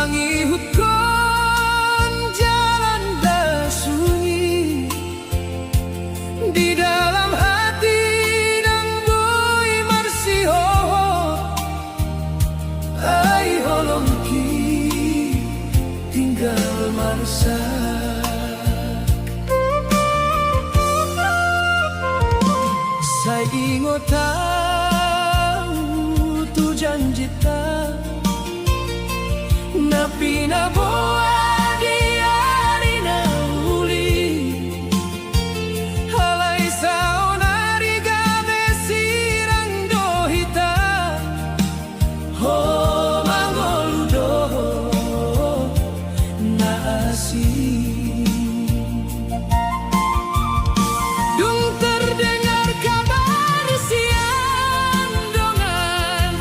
Wangi hukum jalan sunyi di dalam hati dan bui marsiho ai holong ki tinggal marsa sai ingota tu janji ta na pinabuhat di ari na uli halay sa onari gabe sirang dohita ho mangoludo na asing dung terdengar kabar siang dongan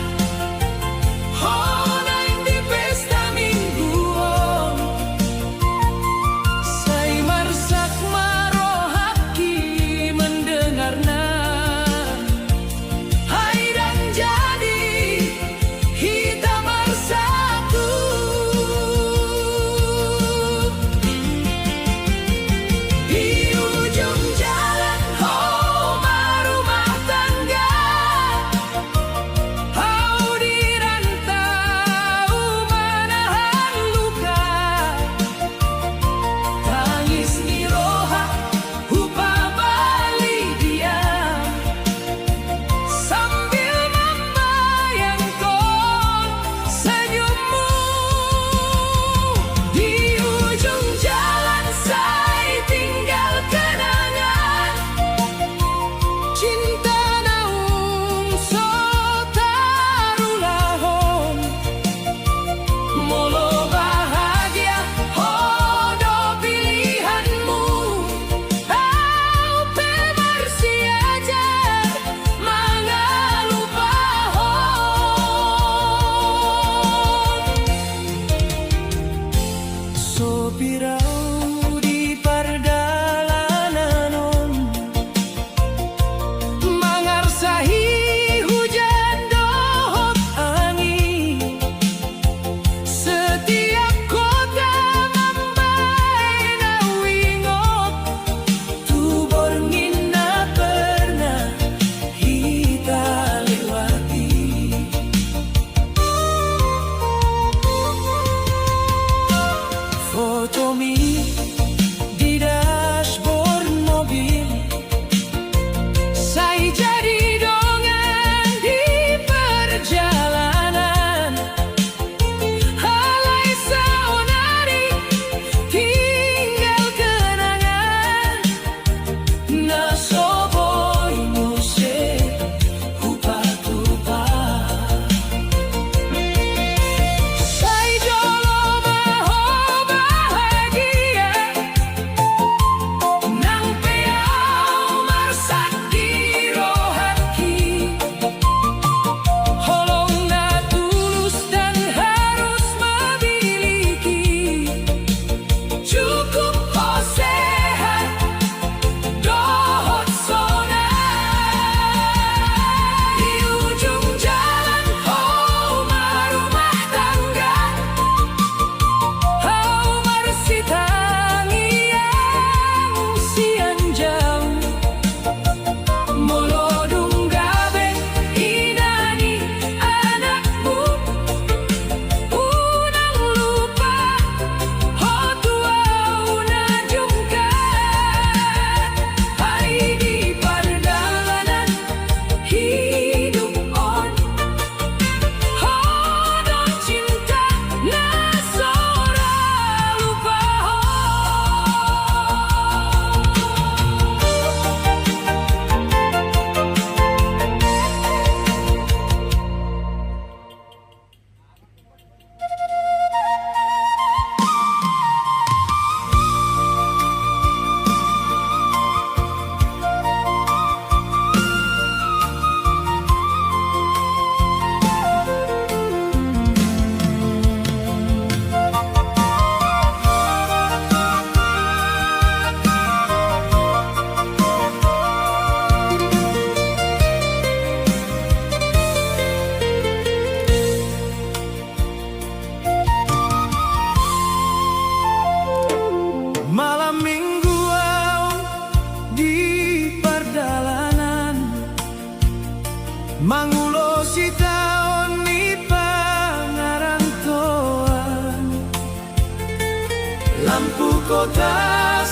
lampu kota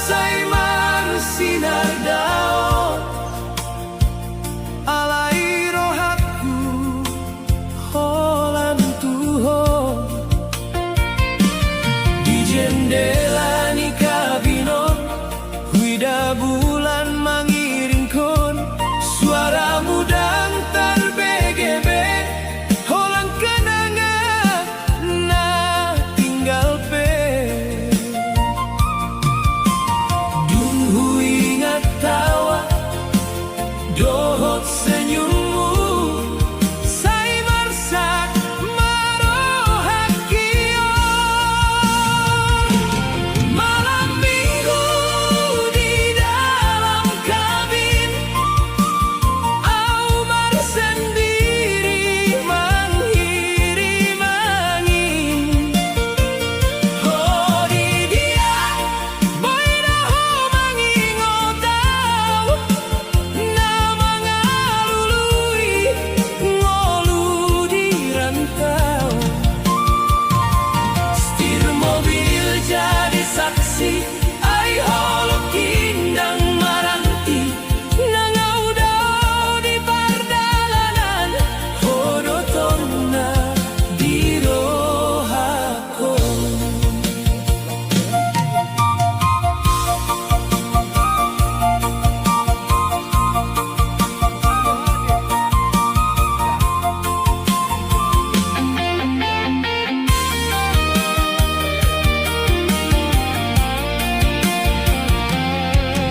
Saimar sinar daun alai rohaku holan tuho di jendela ni kabino huida bulan mengiringkan suara mudang terbege-be holang kenangan na tinggal pe dulu ingat tawa dohot senyummu Saimar sak marohakio malam minggu di dalam kabin Aumar sendiri mengirim angin oh di dia boy dahu mengingotau nama ngalului ngolu di rantau setir mobil jadi saksi ai holok kindang maranti nangau dau di pardalanan hodotonna di rohako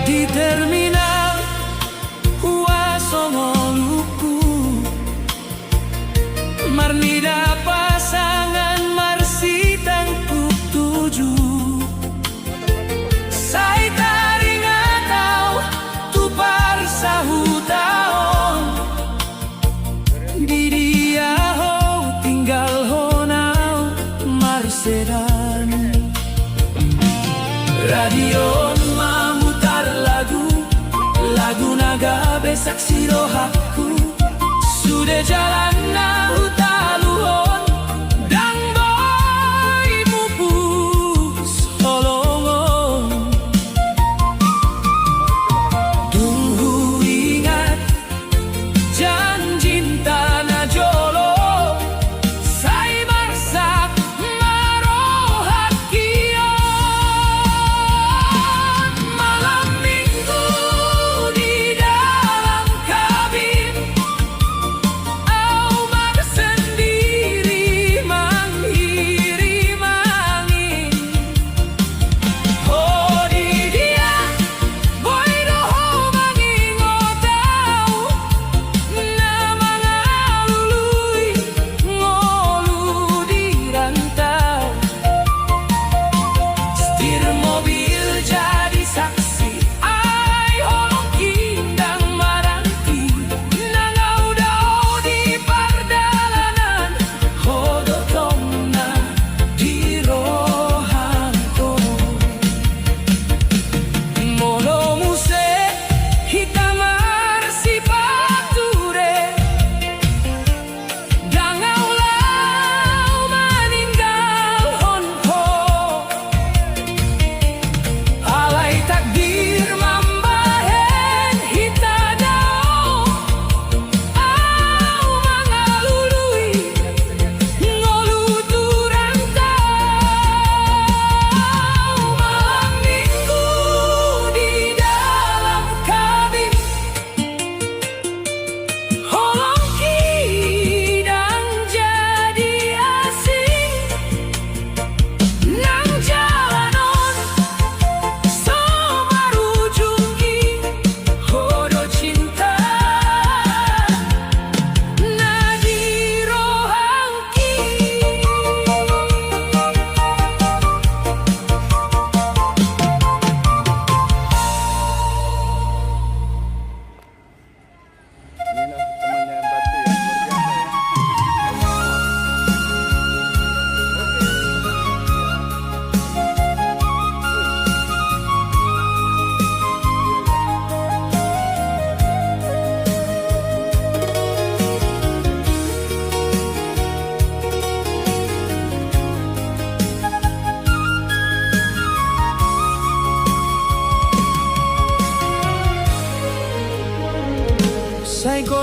di terminal Huasongoluku Marnida pasangan Marsitang tuju Sai taringatau tupar sahutaon di dia ho tinggal honau Marsedan radio memutar lagu naga besak sirohaku sudah jalan na utaluhon dang boy pupus holongon tunggu ingat janji tanah jolo Saimar sak marohakion malam minggu di dalam kabin Aumar sendiri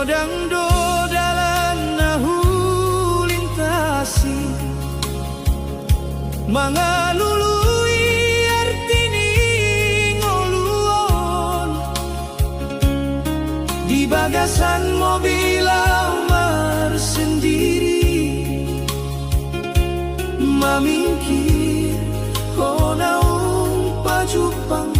Rodang do dalan nahu lintasi mangalului artini ngoluon di bagasan mobil Amar sendiri mamingkir konaung pajupang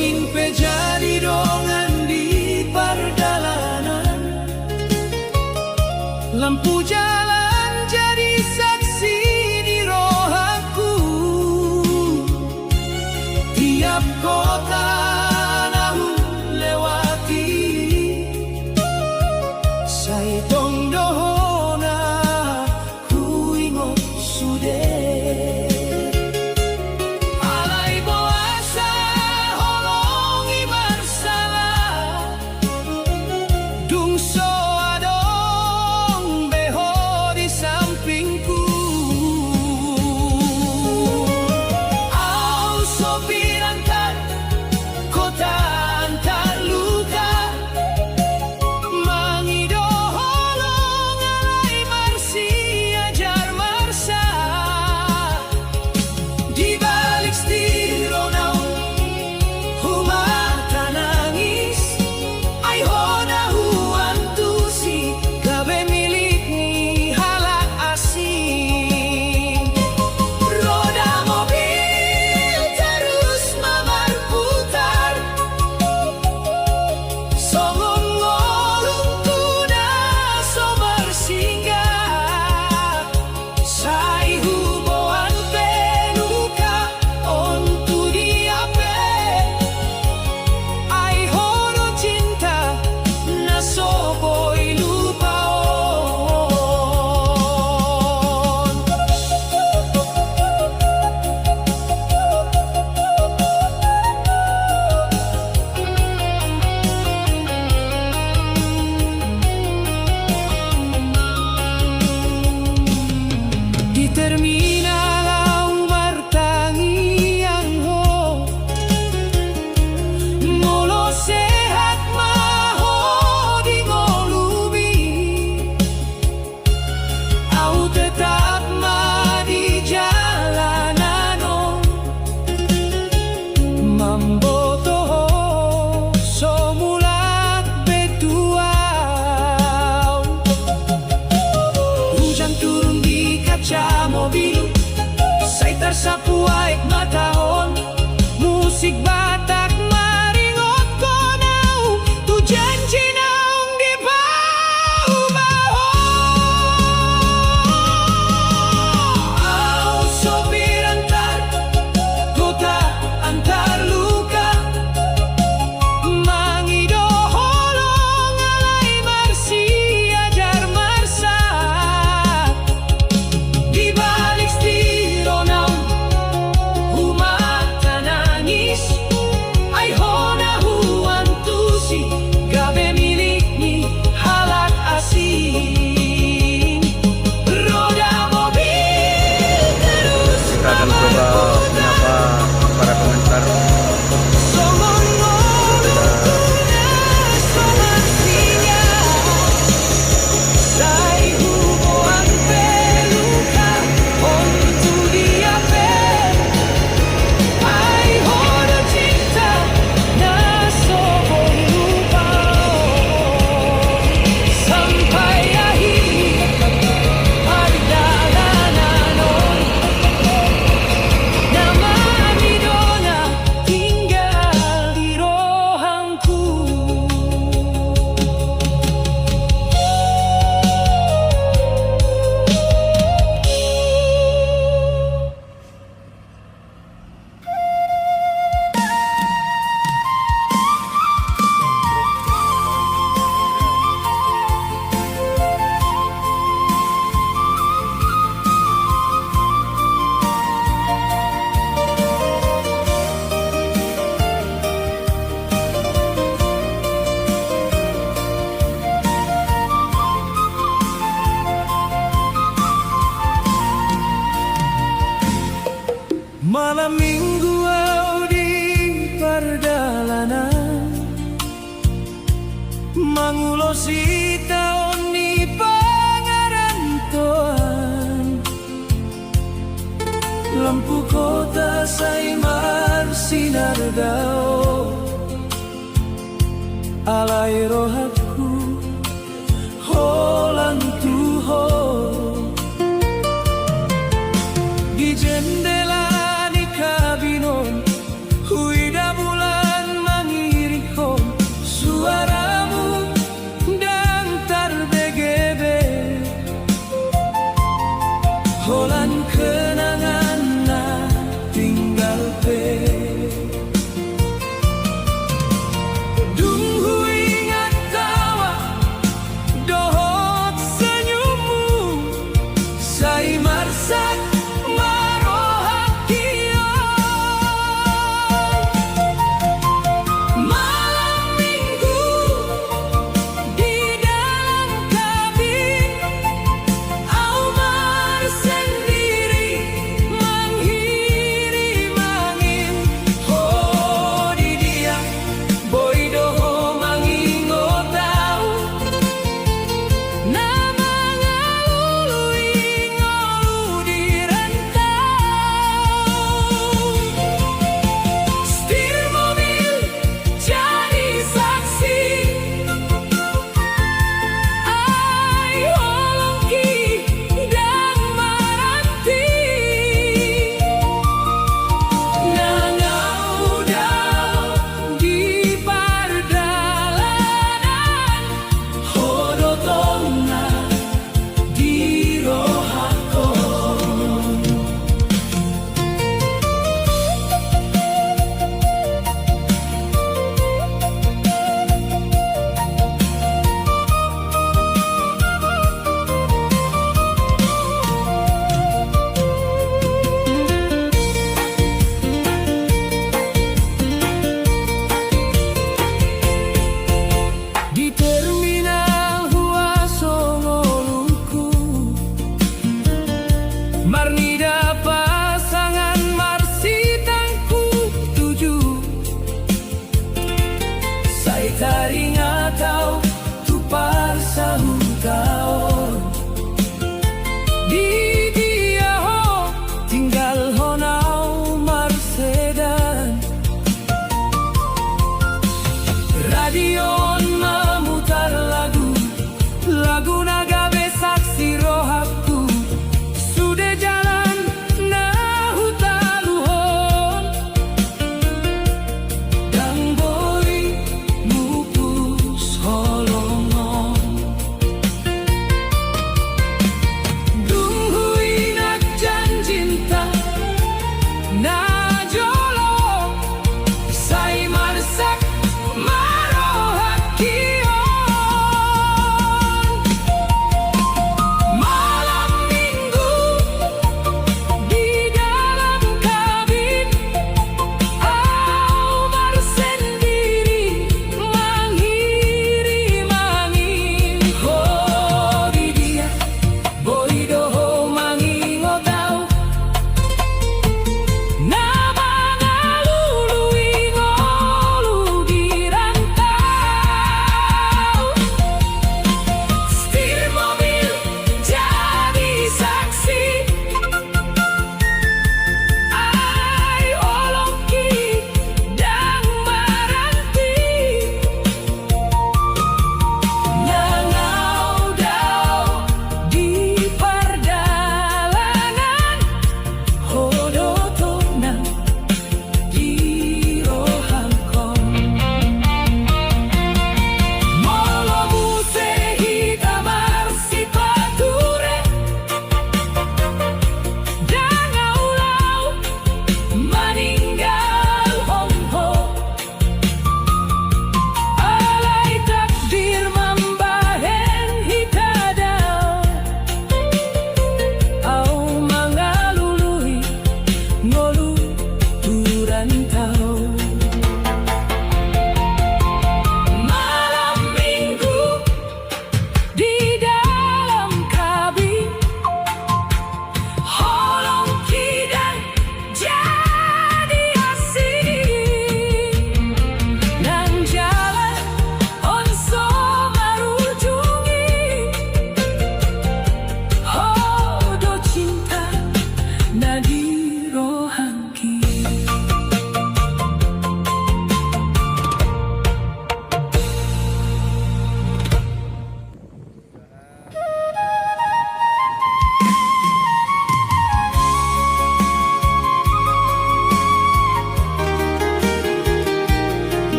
mimpi jadi dongan di pardalanan, lampu jalan jadi saksi di rohaku. Tiap kota nahu lewati, saya tong dohona ku ingot sude. Terminal Amar tangi yang ho ngolo sehat maho di ngolu si taon ni pangarantoan lampu kota say marsinar daw alay rohatku holang tuho di jendela ni kabinon huida bulan mangiriko suaramu dan tarbegebe holan kenangan na tinggal pe dung hu ingat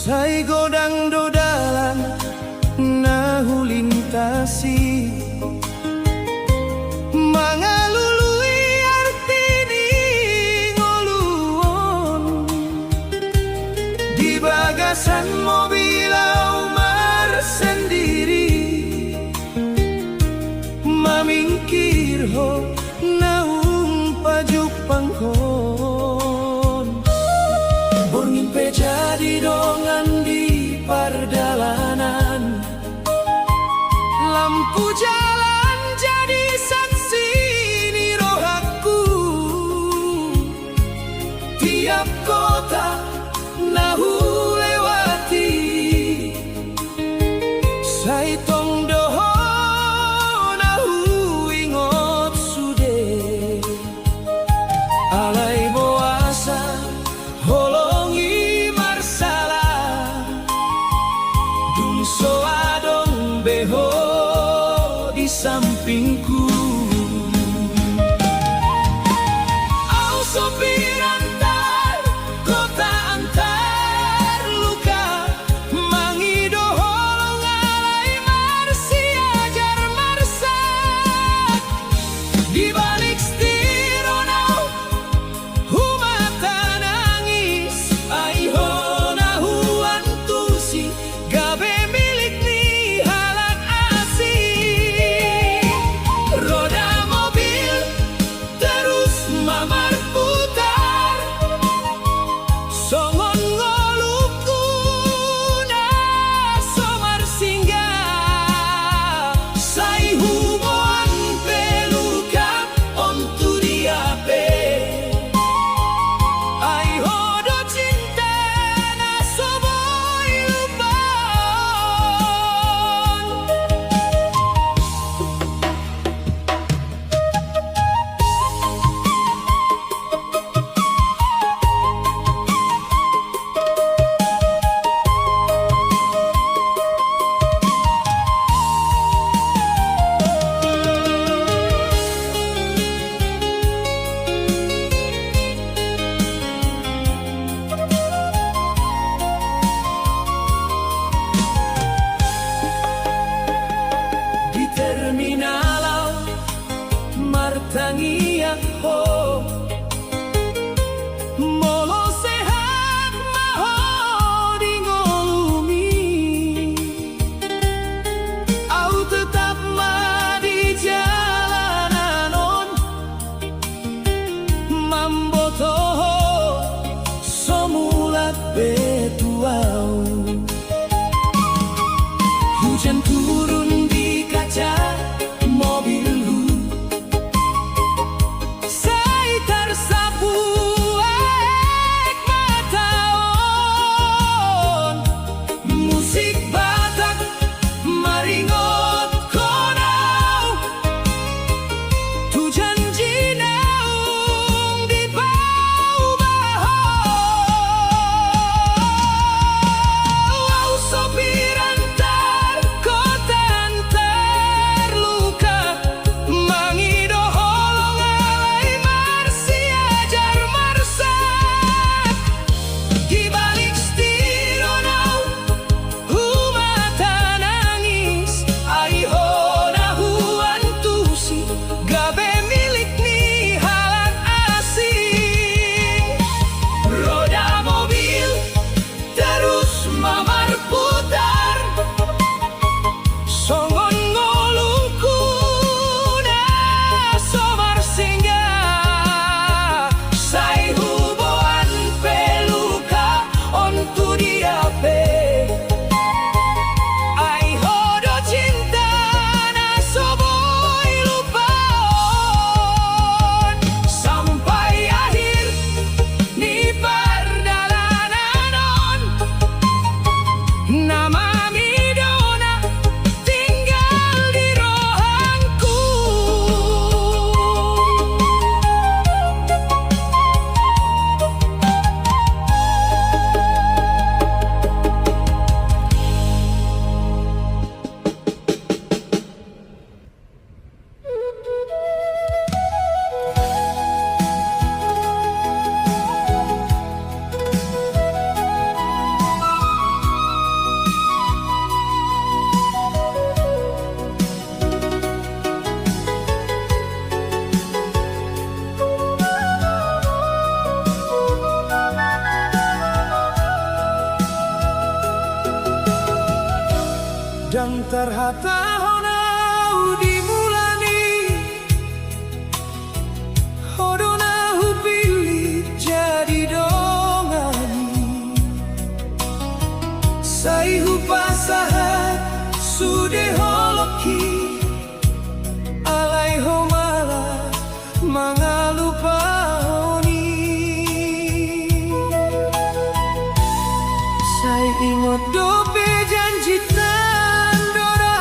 Sai godang dodalan nahu lintasi mangalului artini ngoluon di bagasan mobil Umar sendiri mamingkir ho naung pajuk pangkon bermimpi jadi dongan di pardalanan lampu jalan jadi saksi ni rohaku tiap kota nahu lewati sai tong doho nahu ingot sude alai boasa holongi marsala dung soa dong beho di sampingku au sopir antar kota antar luka mangido holong alai marsi ajar marsak di balik stironau humata nangis aiho nahu antusi gabe milik ni halak asing roda mobil terus mamar putar songon ngoluku na somar singgah sai hubungan peluka ontu diape ai hodo cinta na soboy lupon di terminal martangia ho molo sehat maho di ngolumi au tetap ma di jalanan mamboto somulat betuau hujan turun di kaca mobilku sai tersapu aek mataon musik Batak maringot konau tu janji naung di bau baho au sopir antar kota dan terhata honau dimulani hodonahu pilih jadi dongani saihu pasahat sude holoki alai homala mangalupa honi sai ingot dope janji tandora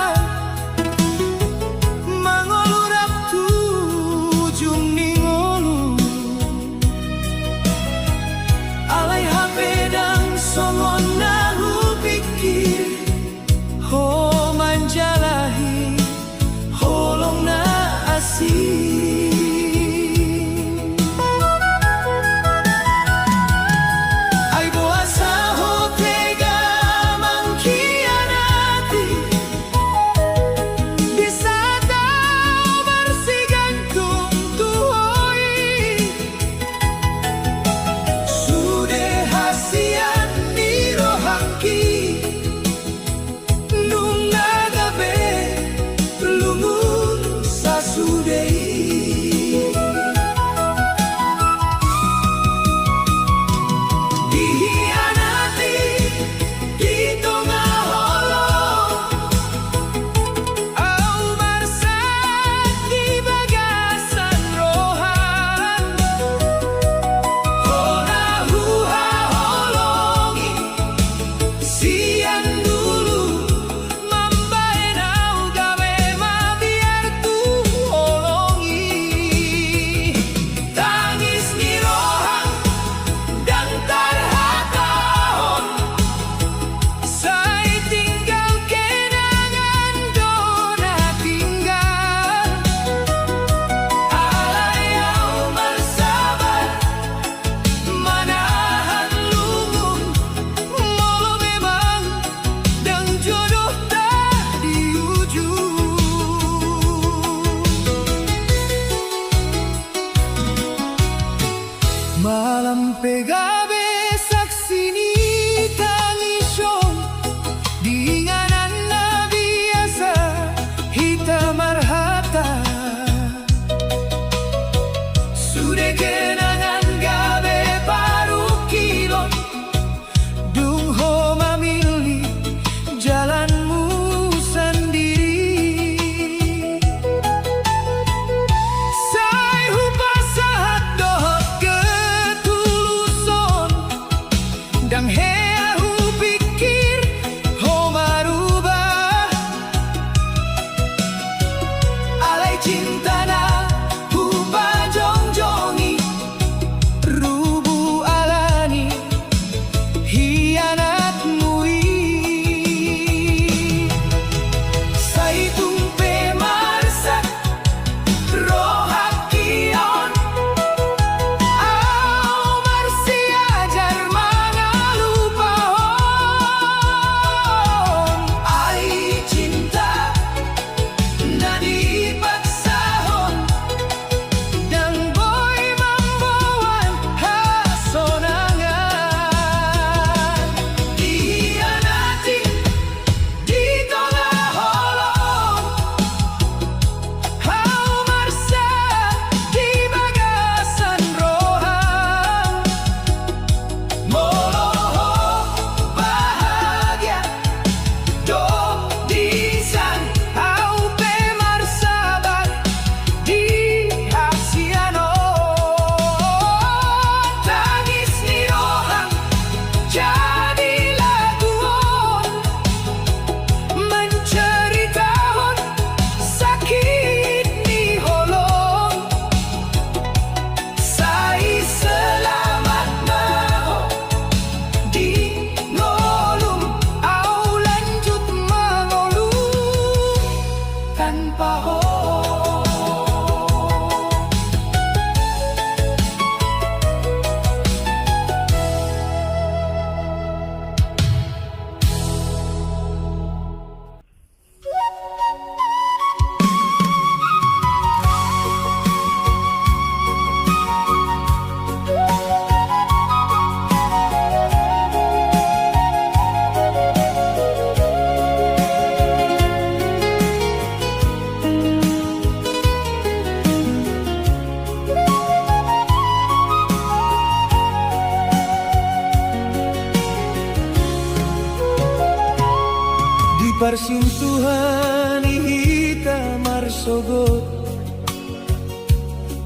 persintuhan hita marsogot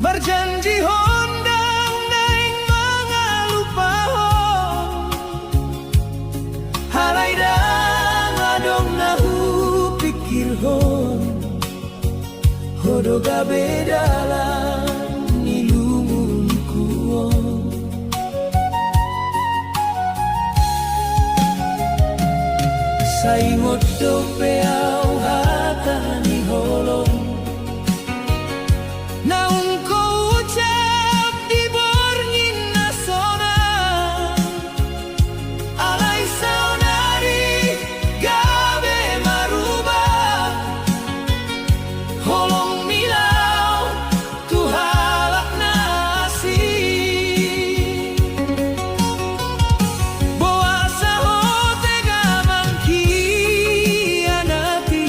berjanji hondang naing mangalupahon halai dang adong nahu pikir hon hodo gabe dalam nilumun kuon saingot dope au hata ni holong naung ko ucap di borngin nasona alai saunari gabe marubah holong milau tuhalak nasi boa sahote gamang kianati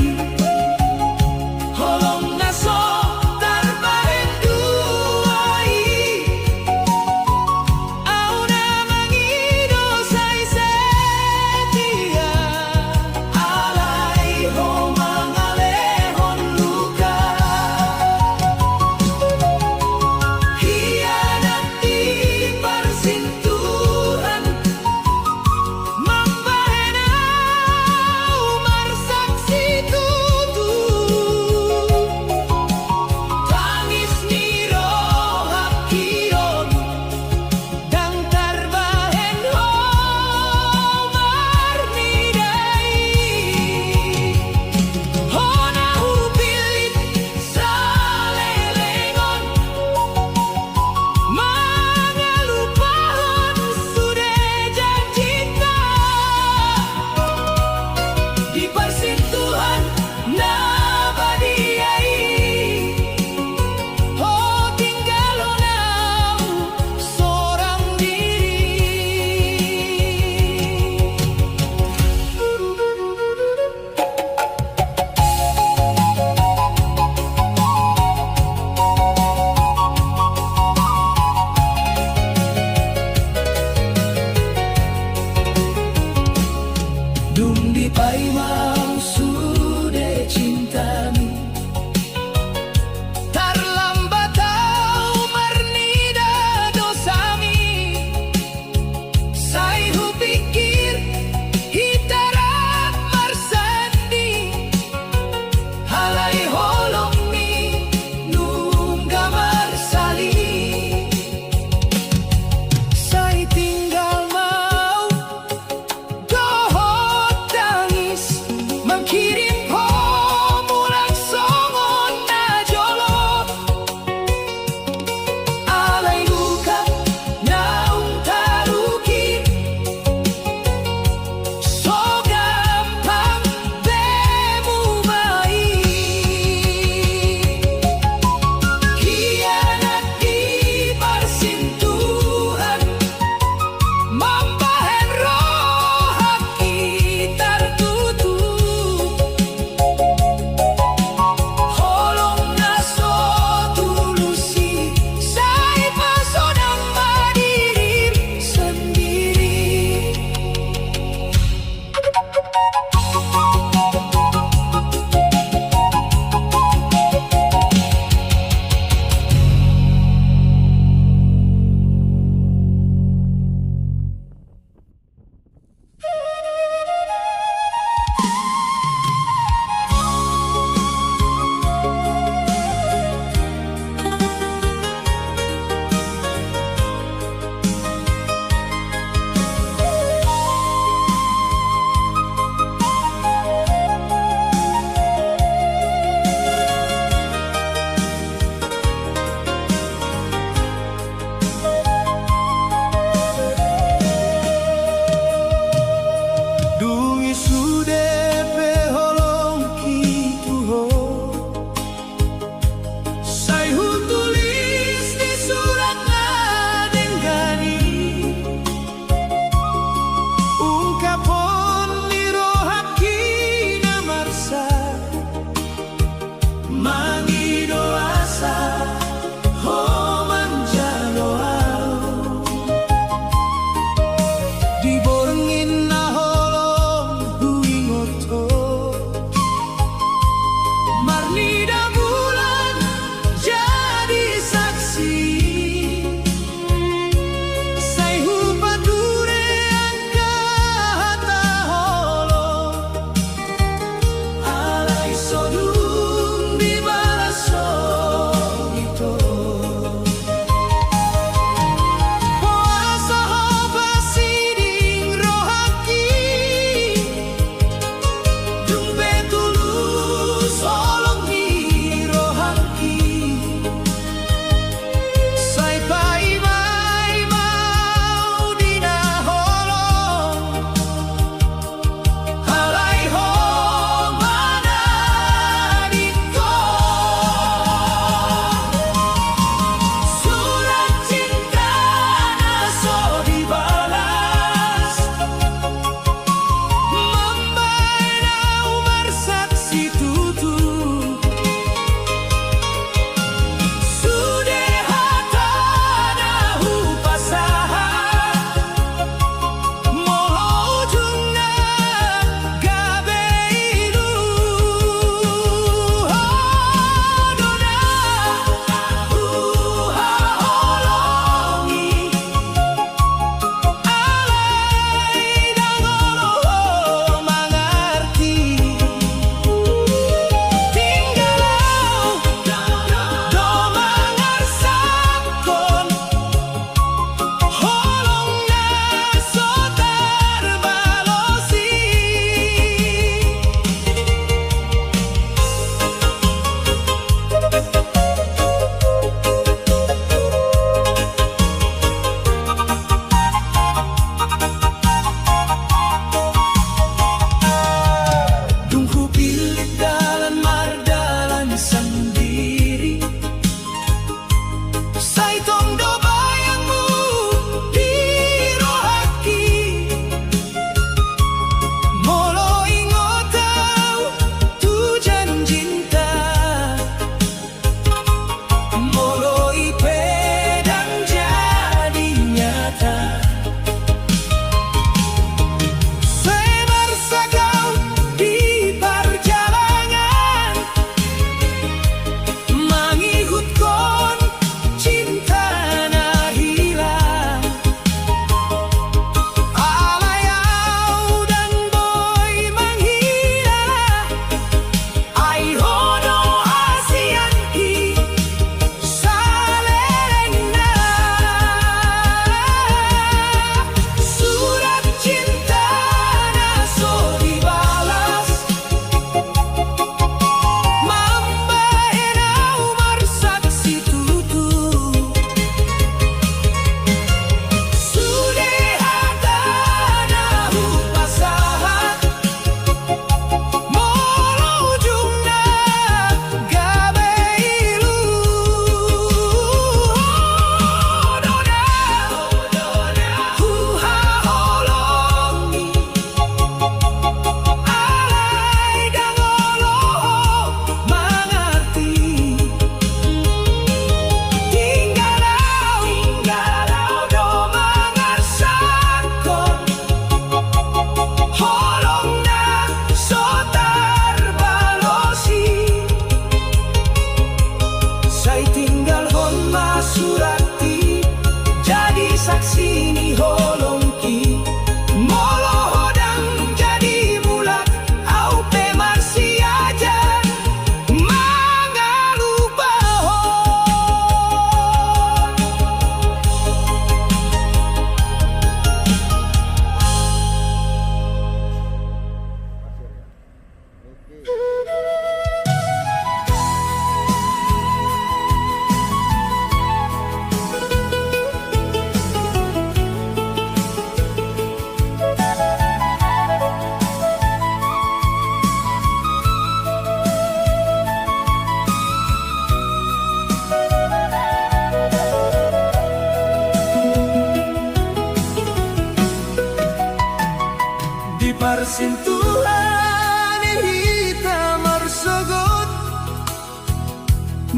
persentuhan hitam marsogot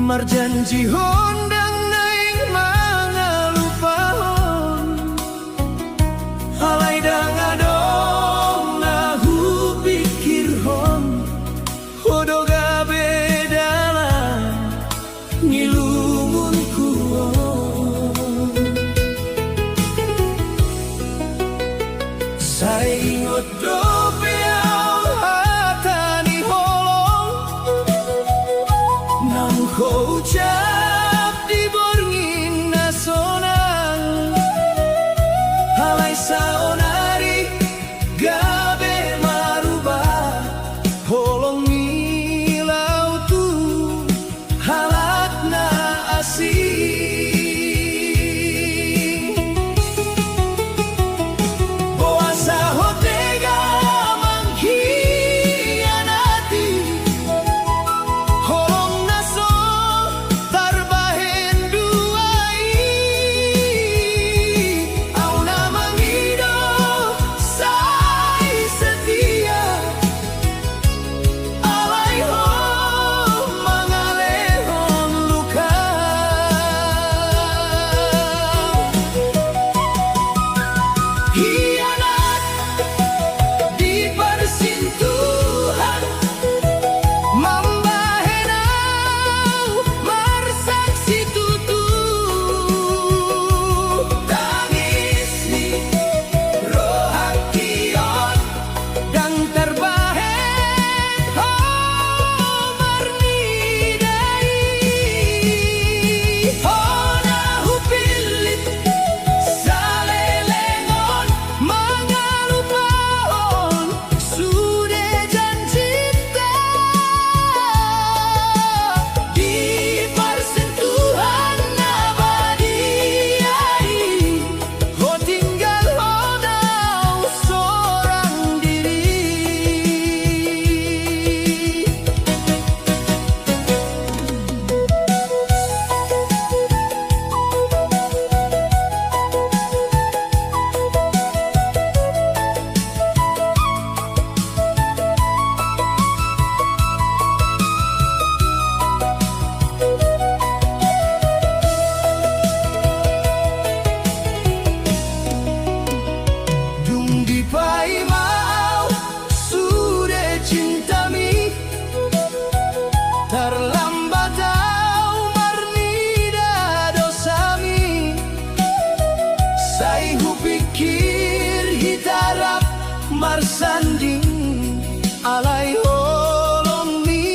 marjanji hondang naing mga lupahon halay dangadong na hupikir hon hodoga bedala ngilungun kuon saingot dope ang hatani holong nang ko ucap di borngin na sonang halay saonari gabe marubah holong nilaw tu halat na asing boasa hotega manghianati holong naso tarbahen duai au namang ido sai setia alay ho mangalehong luka hianat di persentuhan mambahenau marsaksi tutu tangis ni rohakion dan terbahen marnidai hona hupilit salelengon mangalupahon sudah janjita di persentuhan nabadiai ho tinggal hodau seorang diri dung di pai mau sudah cintami terlambat au marnida dosami sai hupikir hitarap marsanding alay holong ni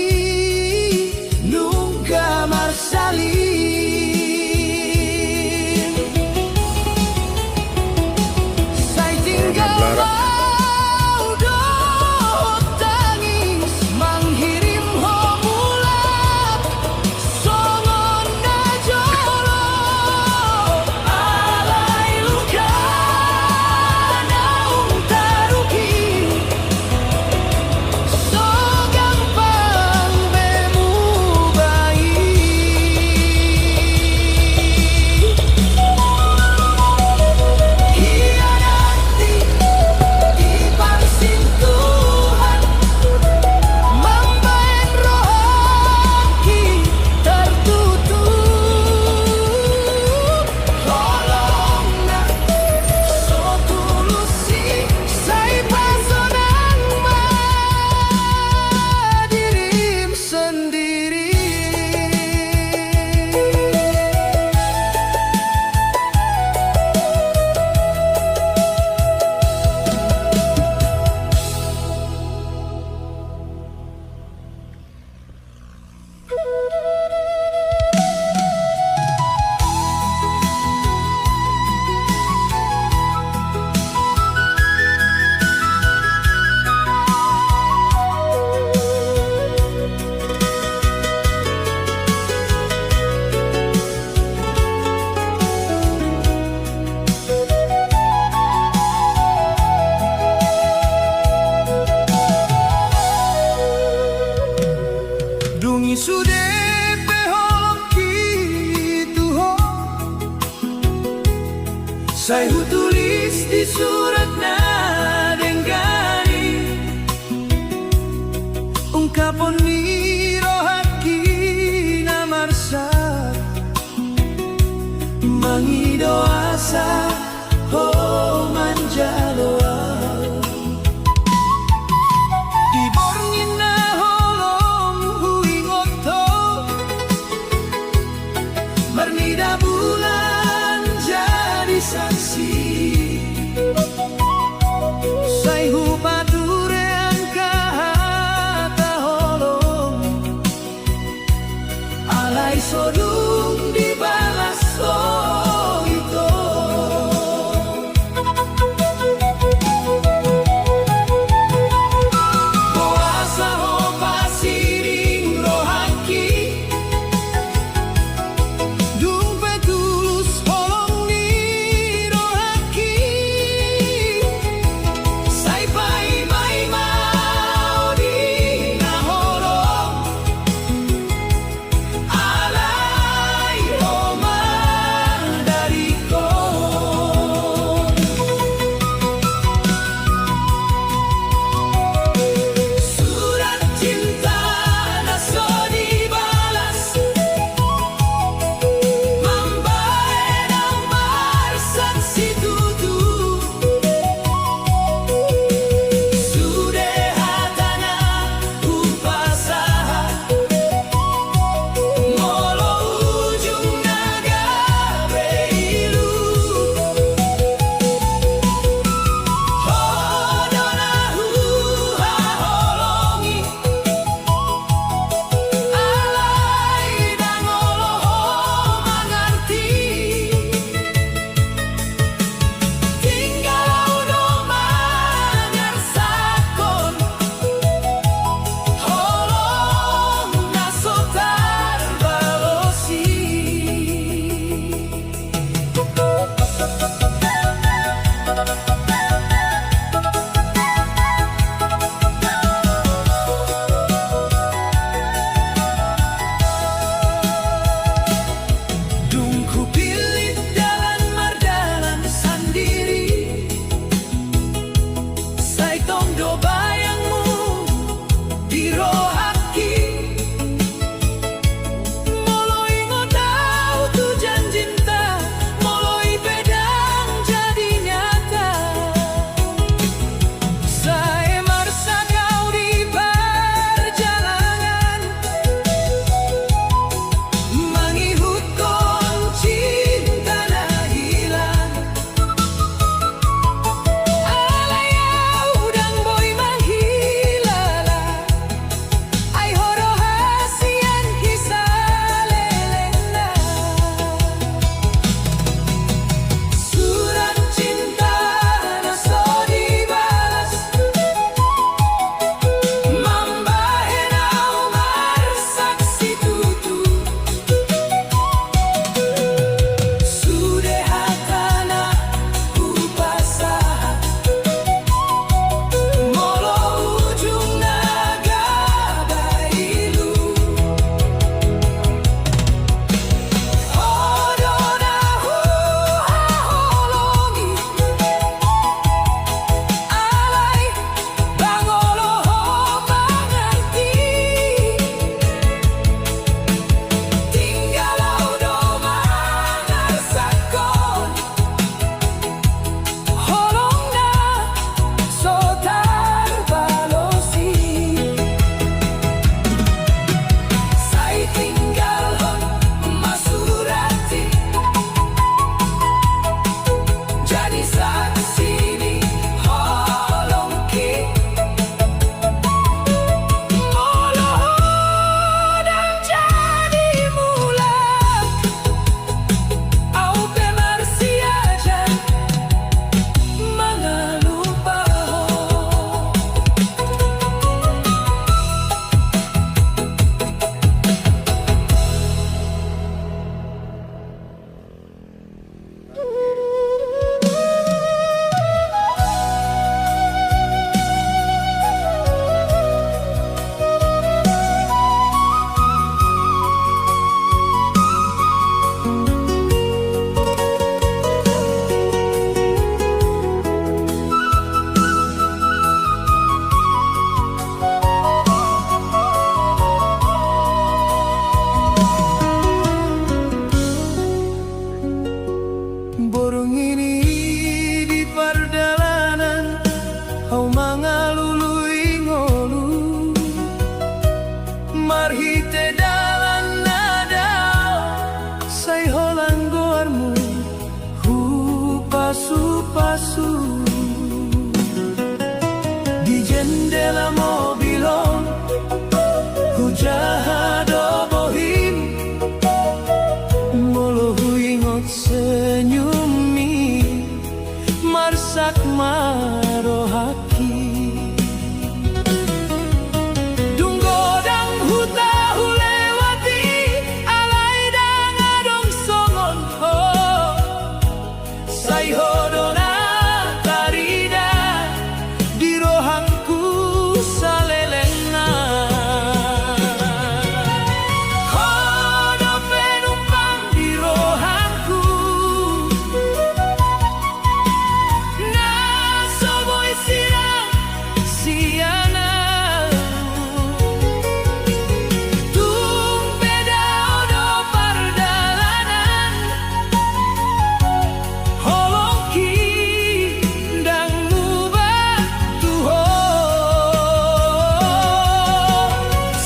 nungga marsalin sai tinggal mau doh tangis manghirim homulat songon na jolo alay luka naung taruki so gampang bemu bayi hianati di persentuhan mambaen rohaki tertutup holongna so tulusi sai pasonang dirim sendiri dungi sudah peholong kitu ho sai tulis di surat na denggani Sai hubaturean kahata holong alai sodung dibalas itu puasa hopa siring rohaki dung petulus holong ni rohaki sai pai mai mau di na holong alai oma dariko surat cinta naso dibalas mambae damar saksi tutu sudah hatana upasaha molo ujung naga beilu hodona huha holongi alai dangolo mangarti tinggal doma nyarsakon holong nasotar balosi dung ku pilih jalan mardalan sendiri sai tong do bayangmu di rohaki moloi ngotau tujan cinta moloi pedang jadi nyata saya marsa kau di perjalanan mangihut kon cinta na hilang alayau dang boy manghilala sela mobilon hujahado bohim molo huingot senyumi marsak marohaki dunggodang huta hulewati alai dang adong songon ho sai hodona tarida di rohangku salelena hodo penumpang di rohangku na soboy sirang siana tung beda odo pardalanan holongki dang mubah tuho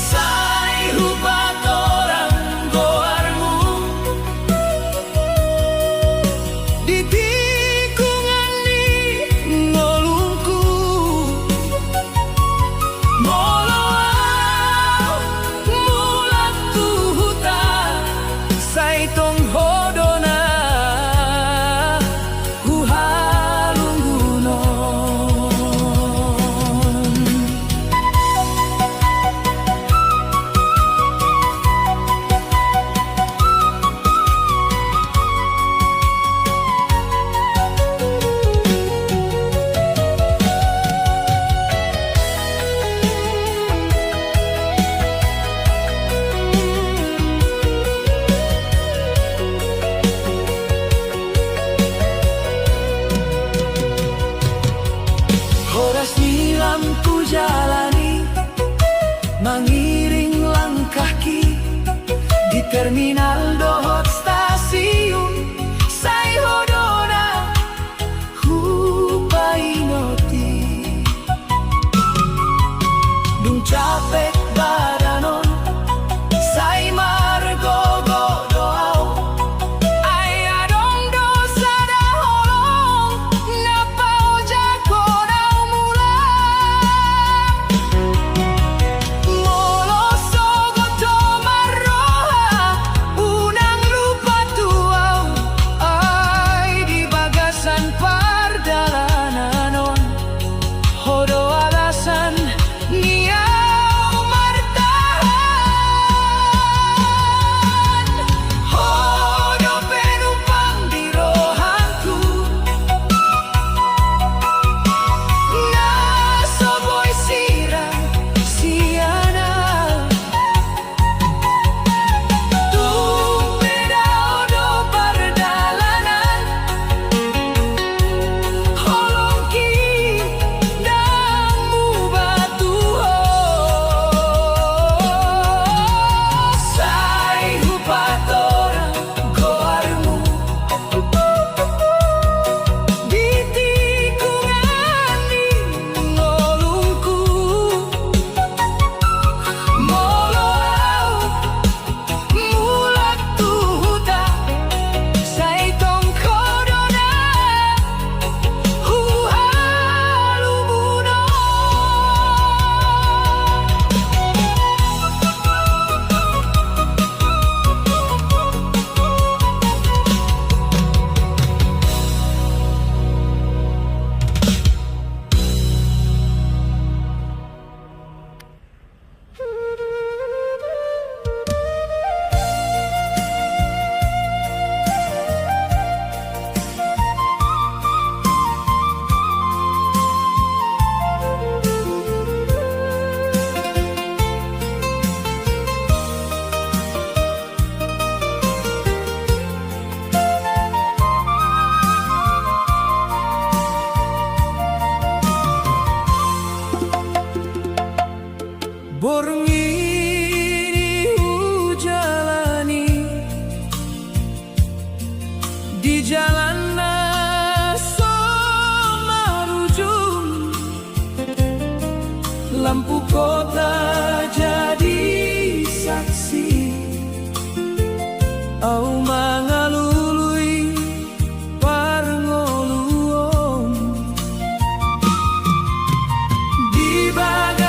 sai rupat orang goarmu di tikungan ni ngolungku moloau mulat tu huta sai tong hodona huhalungunon horas nilam ku jalani mengiring langkahki di terminal dohot stasiun sai hodona hupainoti dung capek badanon sai margo godoau aya dong dosa dah holong napau jagodau mulang molo sogo to marroha unang lupa tuau ai di bagasan pardalanan hodo alasan niau martahan hodo penumpang di rohangku na soboy sirang siana tung beda odo pardalanan holongki dang mubah tuho sai rupat orang goarmu di tikungan ni ngolungku moloau mulat tu huta sai tong kodona huhalumunon Borngini hujalani di jalan naso marujung lampu kota jadi saksi au mangalului parngoluon di bagai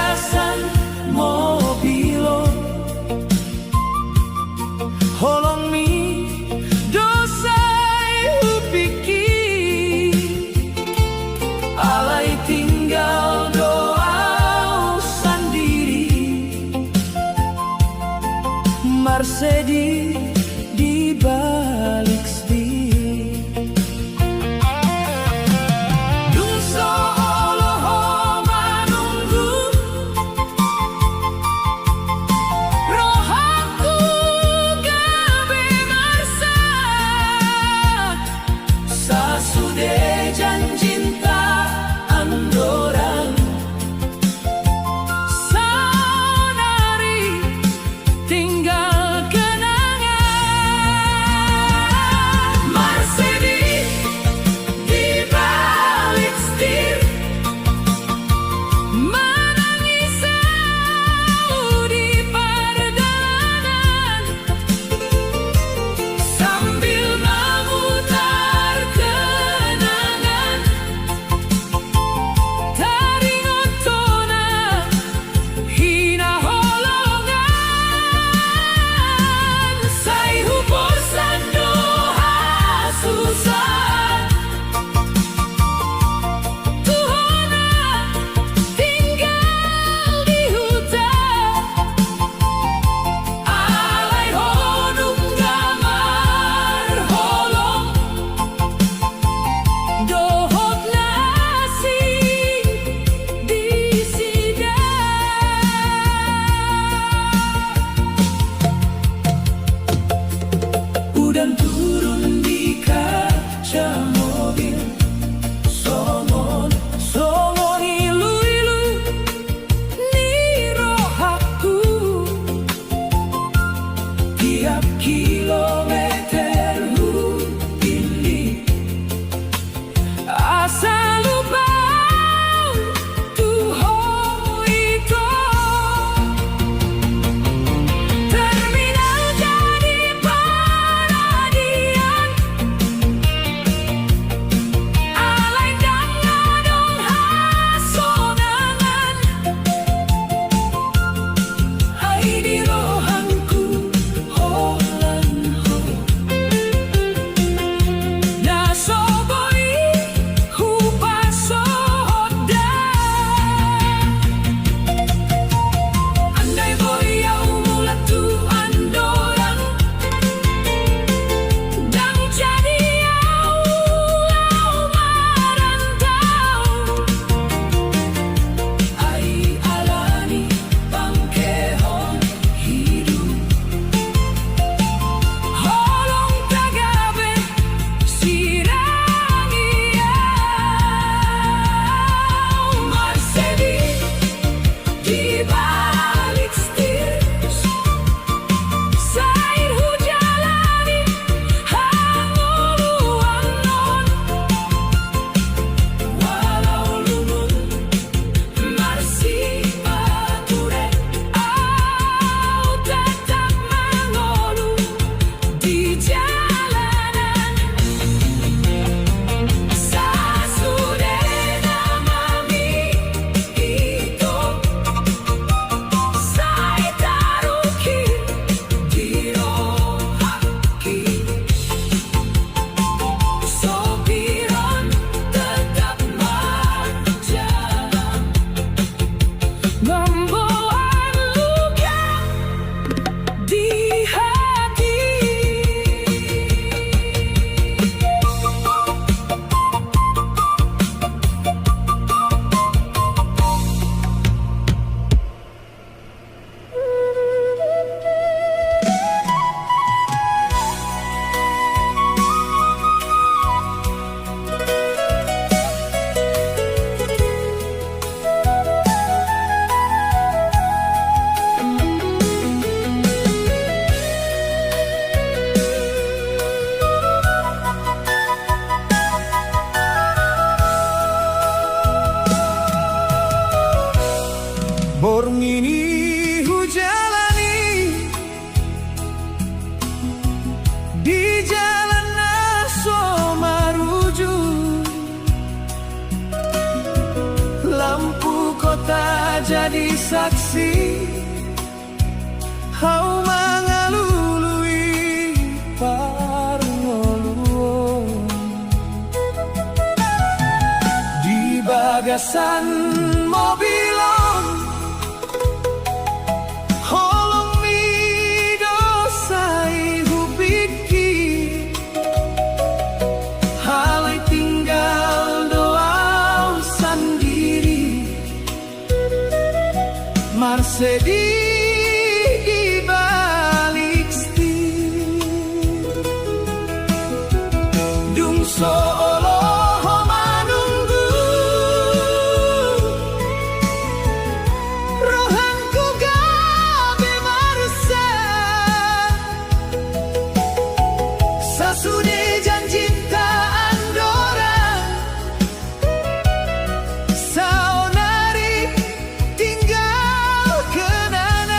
Borngini hujalani di jalan naso maruju, lampu kota jadi saksi, hau mangalului parngoluo. Di bagasan mobilon holong mi dosai hubiki, halai tinggal doa sendiri. Mercedes di balik setir, dung seolah menunggu, rohanku gabe marsa, sasude janji tak andora, saonari tinggal kenangan.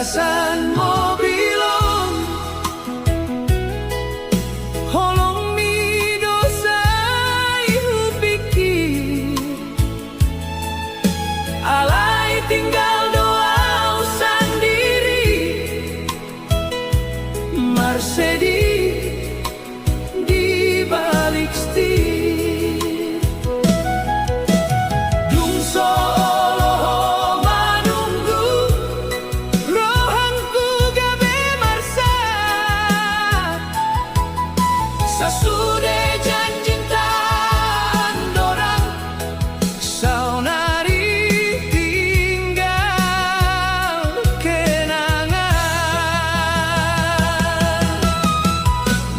lintasan mobilon holong mi dosai hupikir alai tinggal doa sendiri Mercedes di balik setir dung solo manunggu rohanku gabe marsat sasude janjintan dorang saunari tinggal kenangan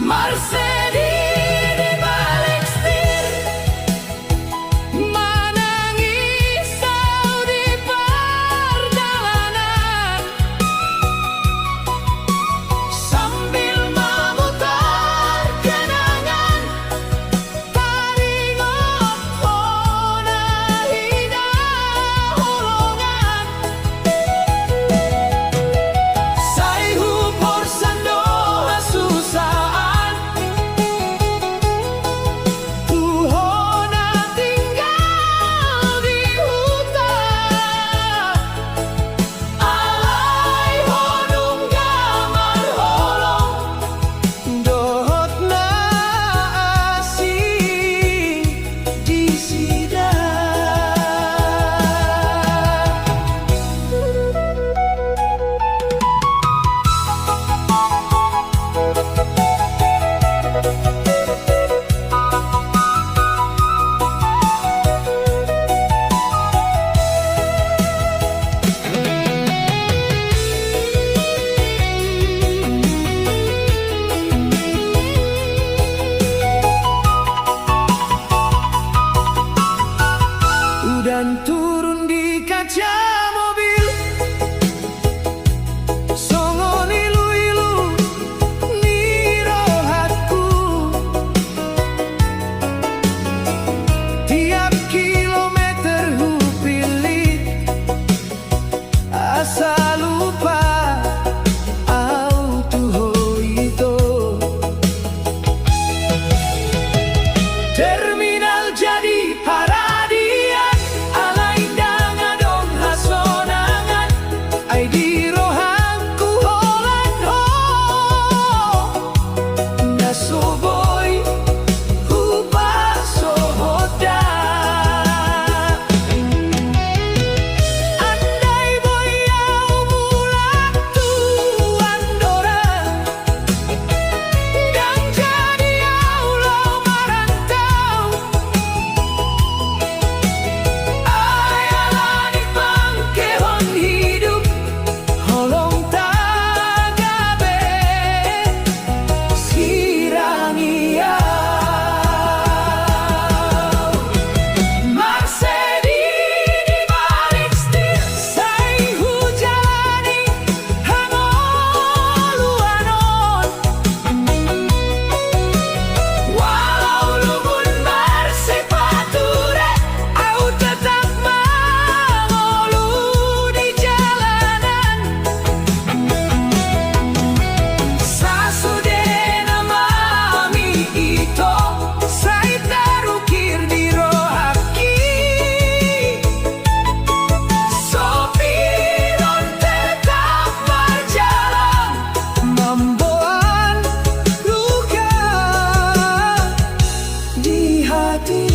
Mercedes di balik setir menangis di perjalanan sambil memutar kenangan taringot pona hina holongan sai hupor sandoa susaan tuhona tinggal di hutan alai honung gamar holong dohot na asing di sidang Udan turun di kaca mobil songo ilu-ilu ni rohatku tiap kilometer hu pilih asa lupa au tuho itu terminal jadi paradian alai dangadong hasonangan ai di rohanku holan ho nasoboy hupa sohoda andai boyau mulak tuan dorang dan jadi aulau marantau ayalani pangkehon hidup holong tagabe sirangiau Mercedes di balik setir sai hujalani hangoluanon walau lumun bersepature au tetap mengolu di jalanan sasudena mami ito sai terukir di rohaki sopiron tetap berjalan membuat luka di hati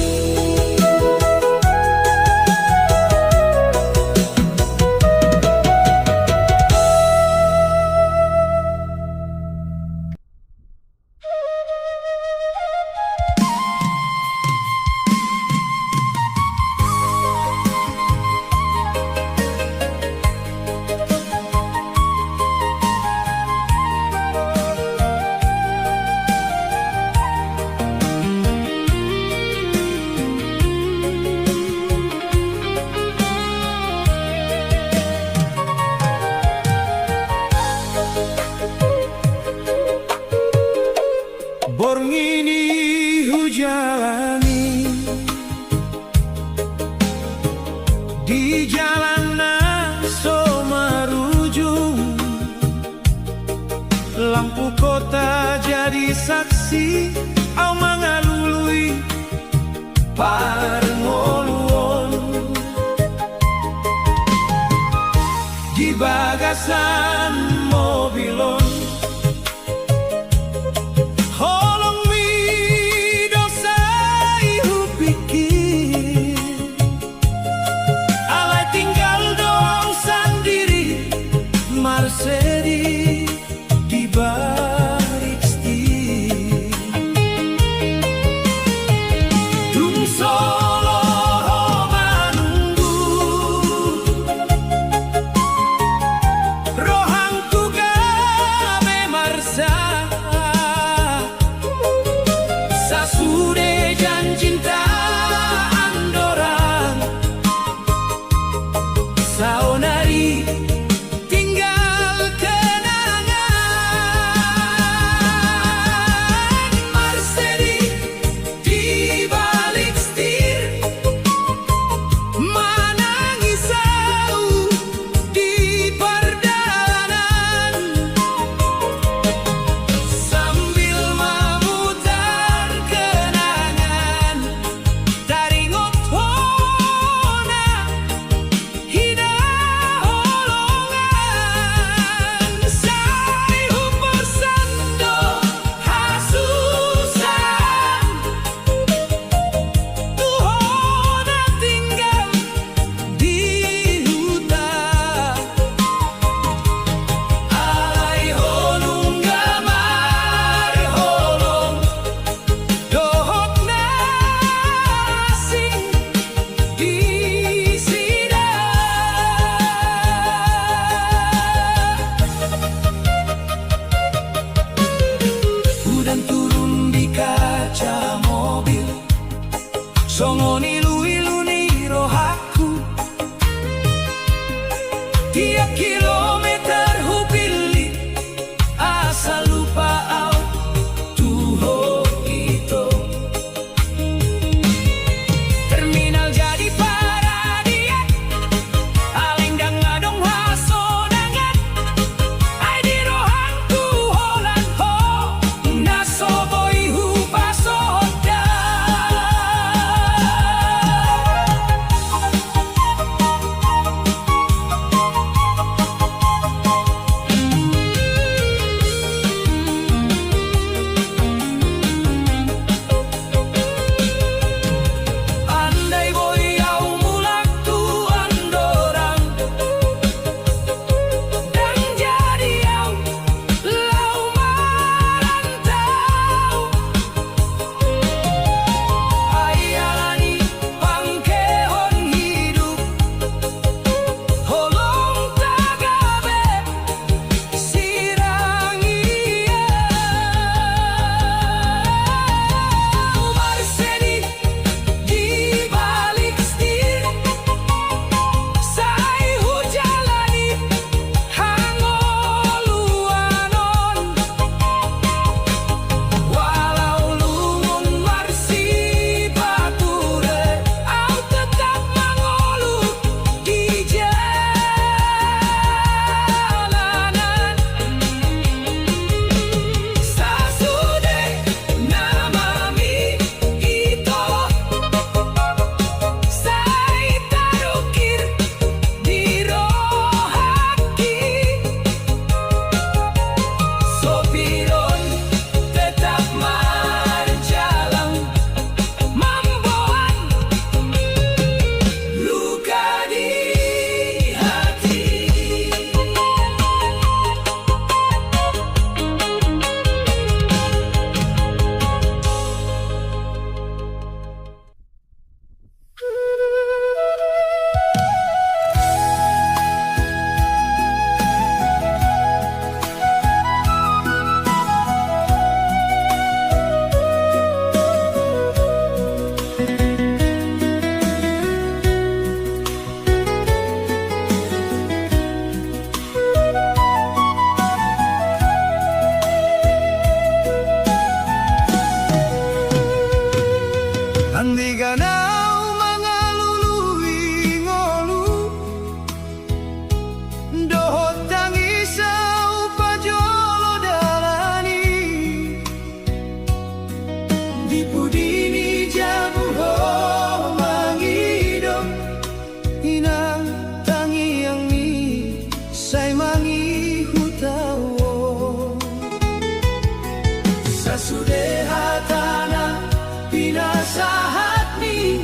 Borngini hujalani di jalan so marujung songo ilu-iluni rohaku. Tiap kilometer hupili asal lupa au tuho itu. Terminal jadi paradia aleng dang ngadong hasonangan. Ai di rohangku holan ho nasoboi hupasoda. Andai boy au mulak tuan dorang dan jadi au lau marantau. Ayalani pangkehon hidup holong tagabe sirang iya. Marseni di balik setir sai hujalani hangoluanon. Walau lumun marsi bature au tetap mangolu di jalanan. Sasude namami ito sai tarukir di rohaki. Sopiron tetap marjalang mamboan luka di hati. Andi ganau mangalului ngolu dohot tangisau pajolo dalani di pudini jabu ho mangidom inang tangi yang mi sai mangi hutawo sasude hatana pinasahat ni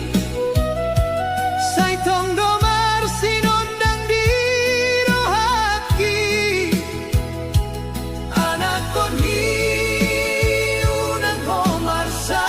sai tongdo marsinondang di rohaki. Anak kon hiu nang homarsa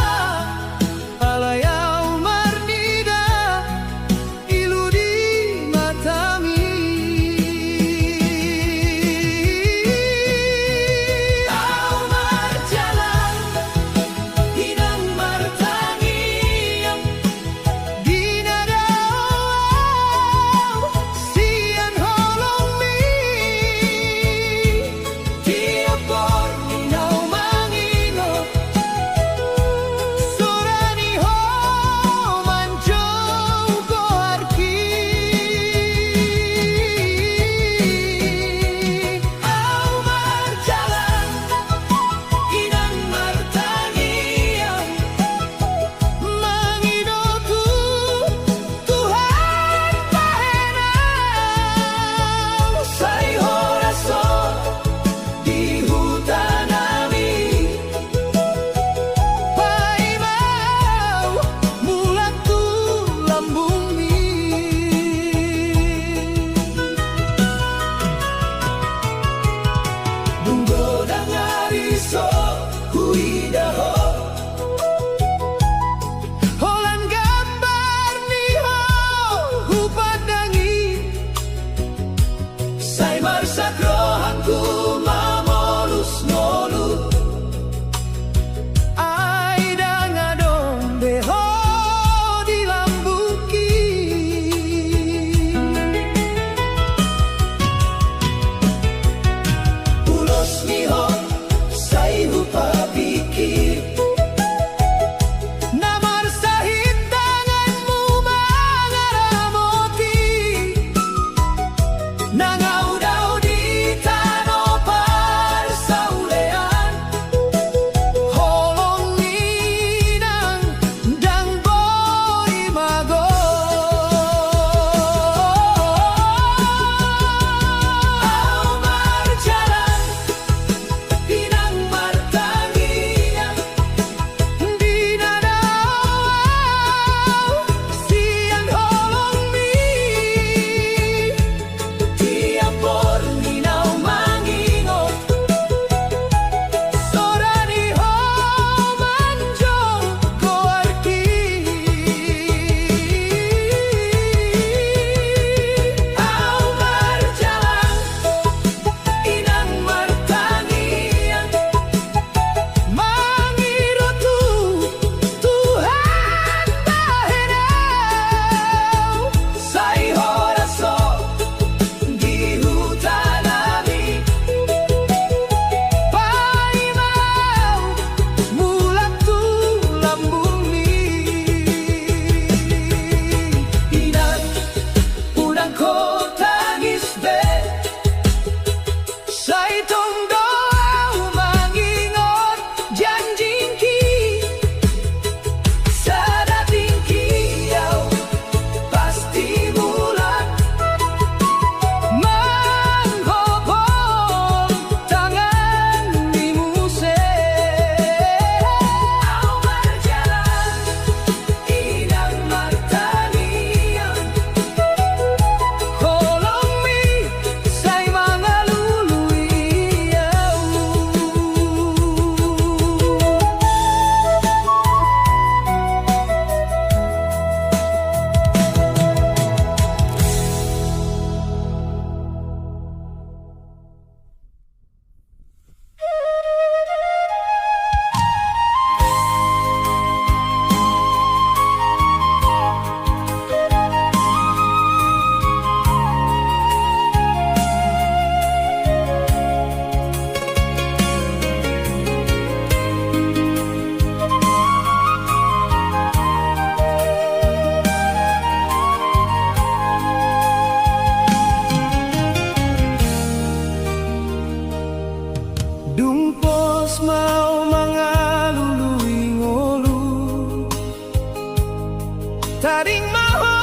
taring maho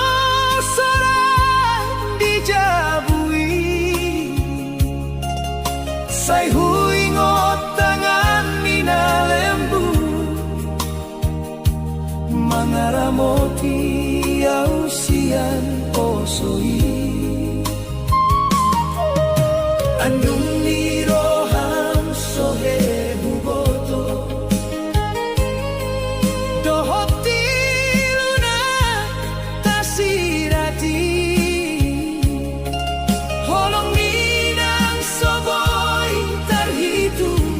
sorang dijabui say huingot tangan mina lembu mangaramoti ausian osoi andung niroham sohe buboto dohoti luna tasirati holong minang soboy terhitung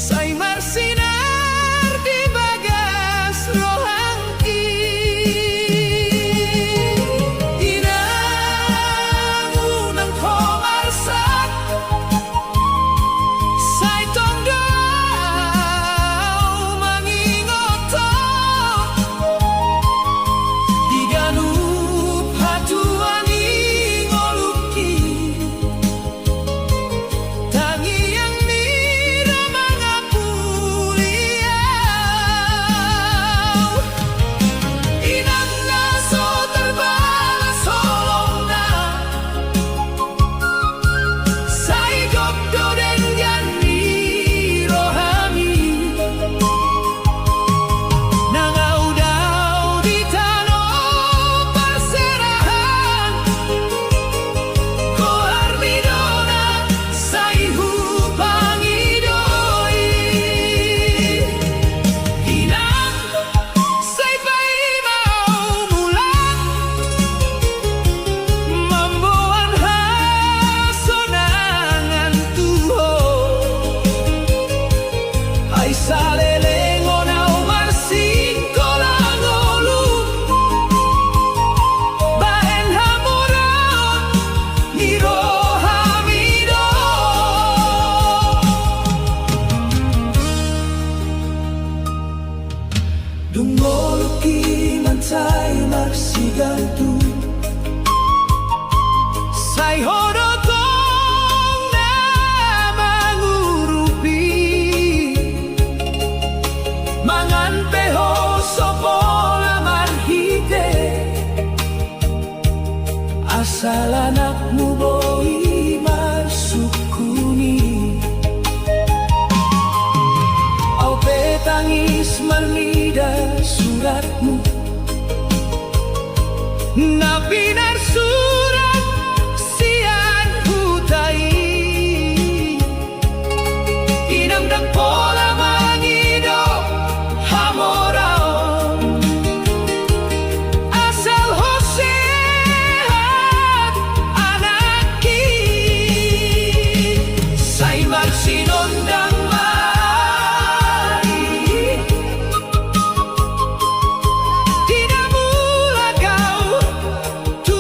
say marsinar di bagas rohangki inamu nang komarsak say tongdoau mangingoto diganup hatuani ngoluki tangi yang mira mangapuliau inang naso terbalas holongna say gobdo den yani rohami nangaudau di tanah perserahan kohar midona say hupangidoi inang say pai mau mulang mamboan hasonangan tuho ay salelengon au marsing kolangolu baen hamoran nirohamido dungoluki mancay marsigantu say hodotong na mangurupi mangan peho sopola marhite asal anakmu boi marsukuni au petangis marmida suratmu nabinar surat sian hutai inam dang pola mangido hamorao asal hosehat anaki say marsinondang mai tinamula kau tu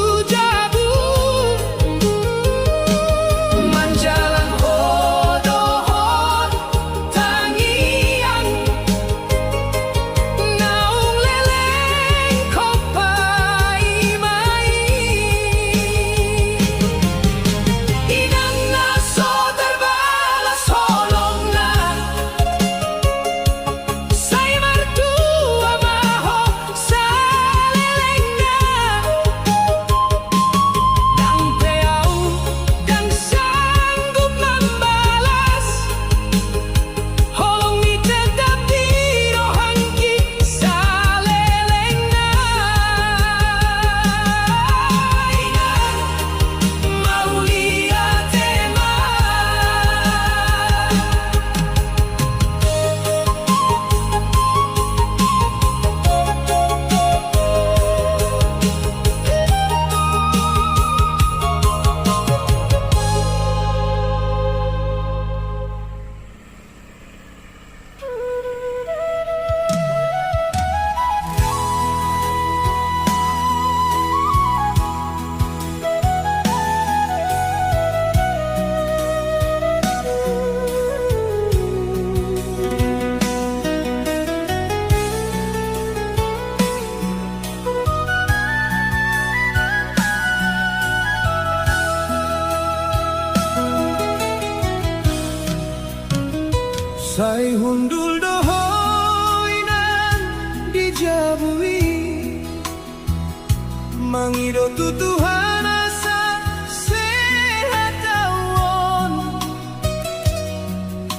Mangido tutuhan asa sehat tawon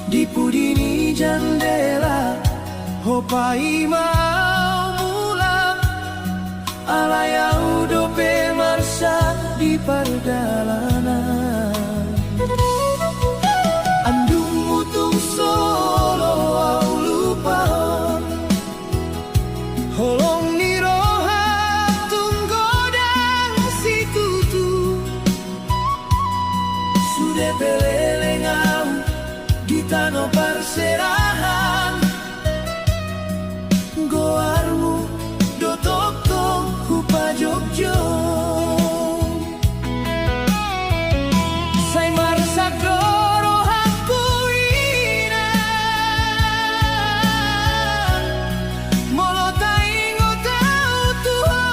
di pudini jandela hopai mau mula alayau dope marsa di perjalanan andung mutung solo au lupaon holong ni roha tunggodang si tutu sudah belelengau di tanah perserahan goarmu do tok tok hupa Jogja sai marsa doro hakuina molo taingo tau tuho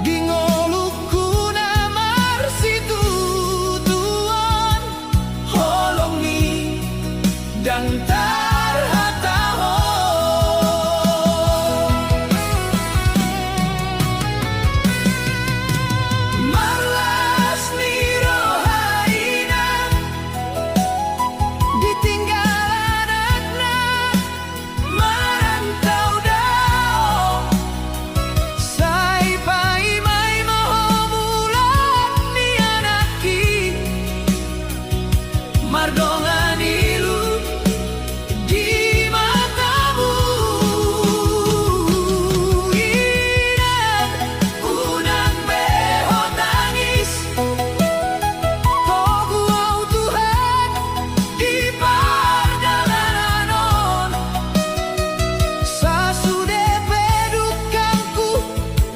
dingolukuna marsi tutuan holong ni dan mardongan ilu di matamu inang unang beho tangis togu au Tuhan di perjalanan sasude pedukangku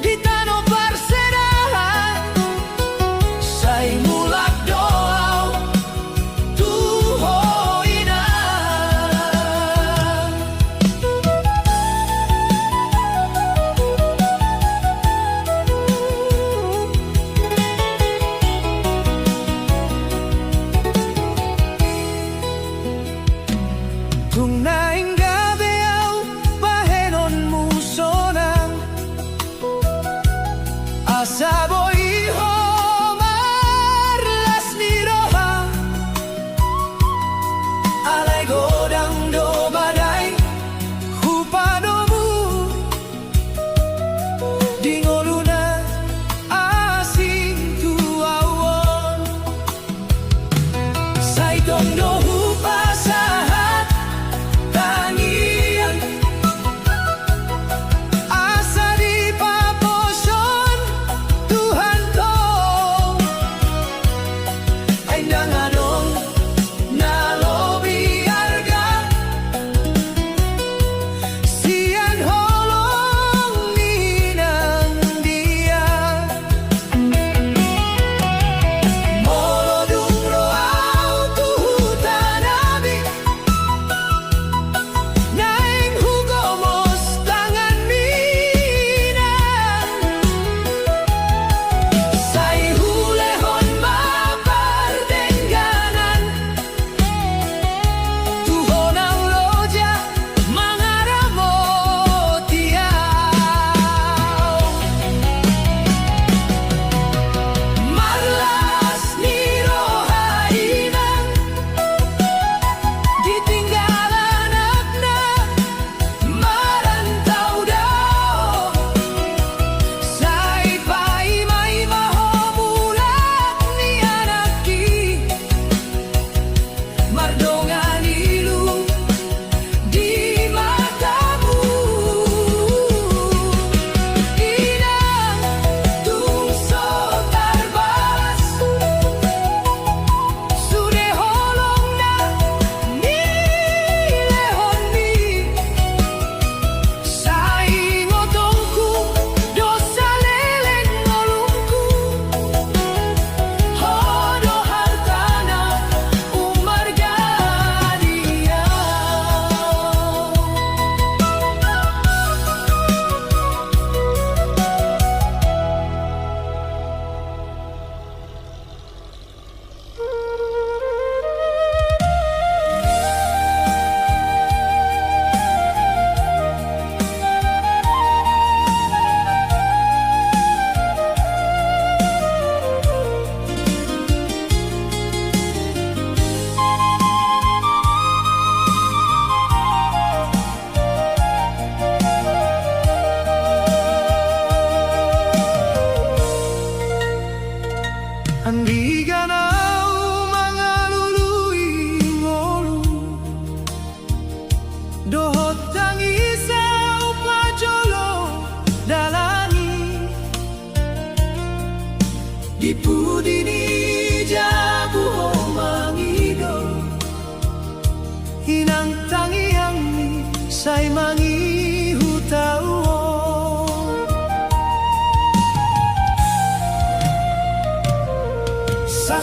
di tanah perserahan sai mulak doau tung naing gabeau pahenon musonang asa boi ho marlas ni roha alai godang do badai hupadomu dingoluna asing tuawon sai tondo hupa sahat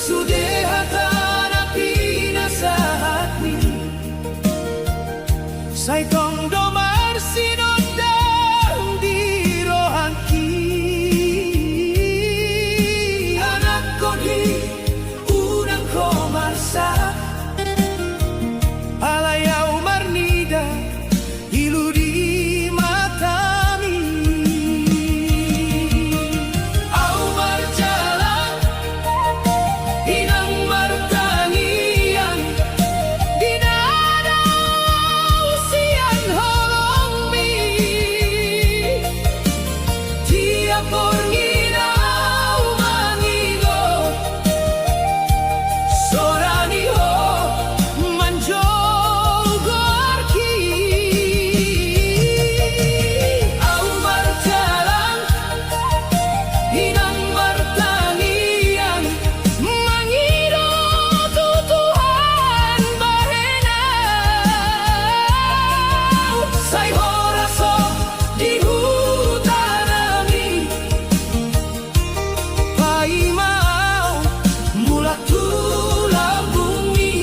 sudehatan pinasahat ni say tondo marsinondang di rohangki anak ko di unang ko marsa alayaw marnida iludi matami au marjalan inang martangian dinadaw siyan holong mi tiap pornginaw mangigo sorani ho manjogorki au marjalan inang martangian mangiro tutuhan bahenaw say horaso di hutanami paimao mulak tulang bumi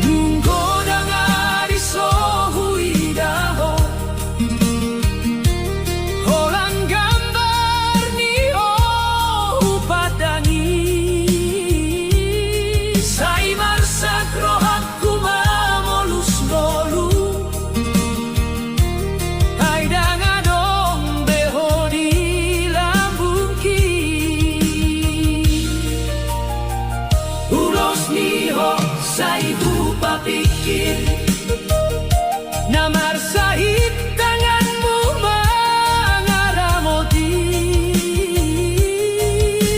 Dunggo dangari sohui daho Holang gambar ni upadangi Say marsak rohakku mamolus dolu Ay dangadong beho di lambungki Ulos niho sa ibu papikir na marsahit tanganmu mangaramoti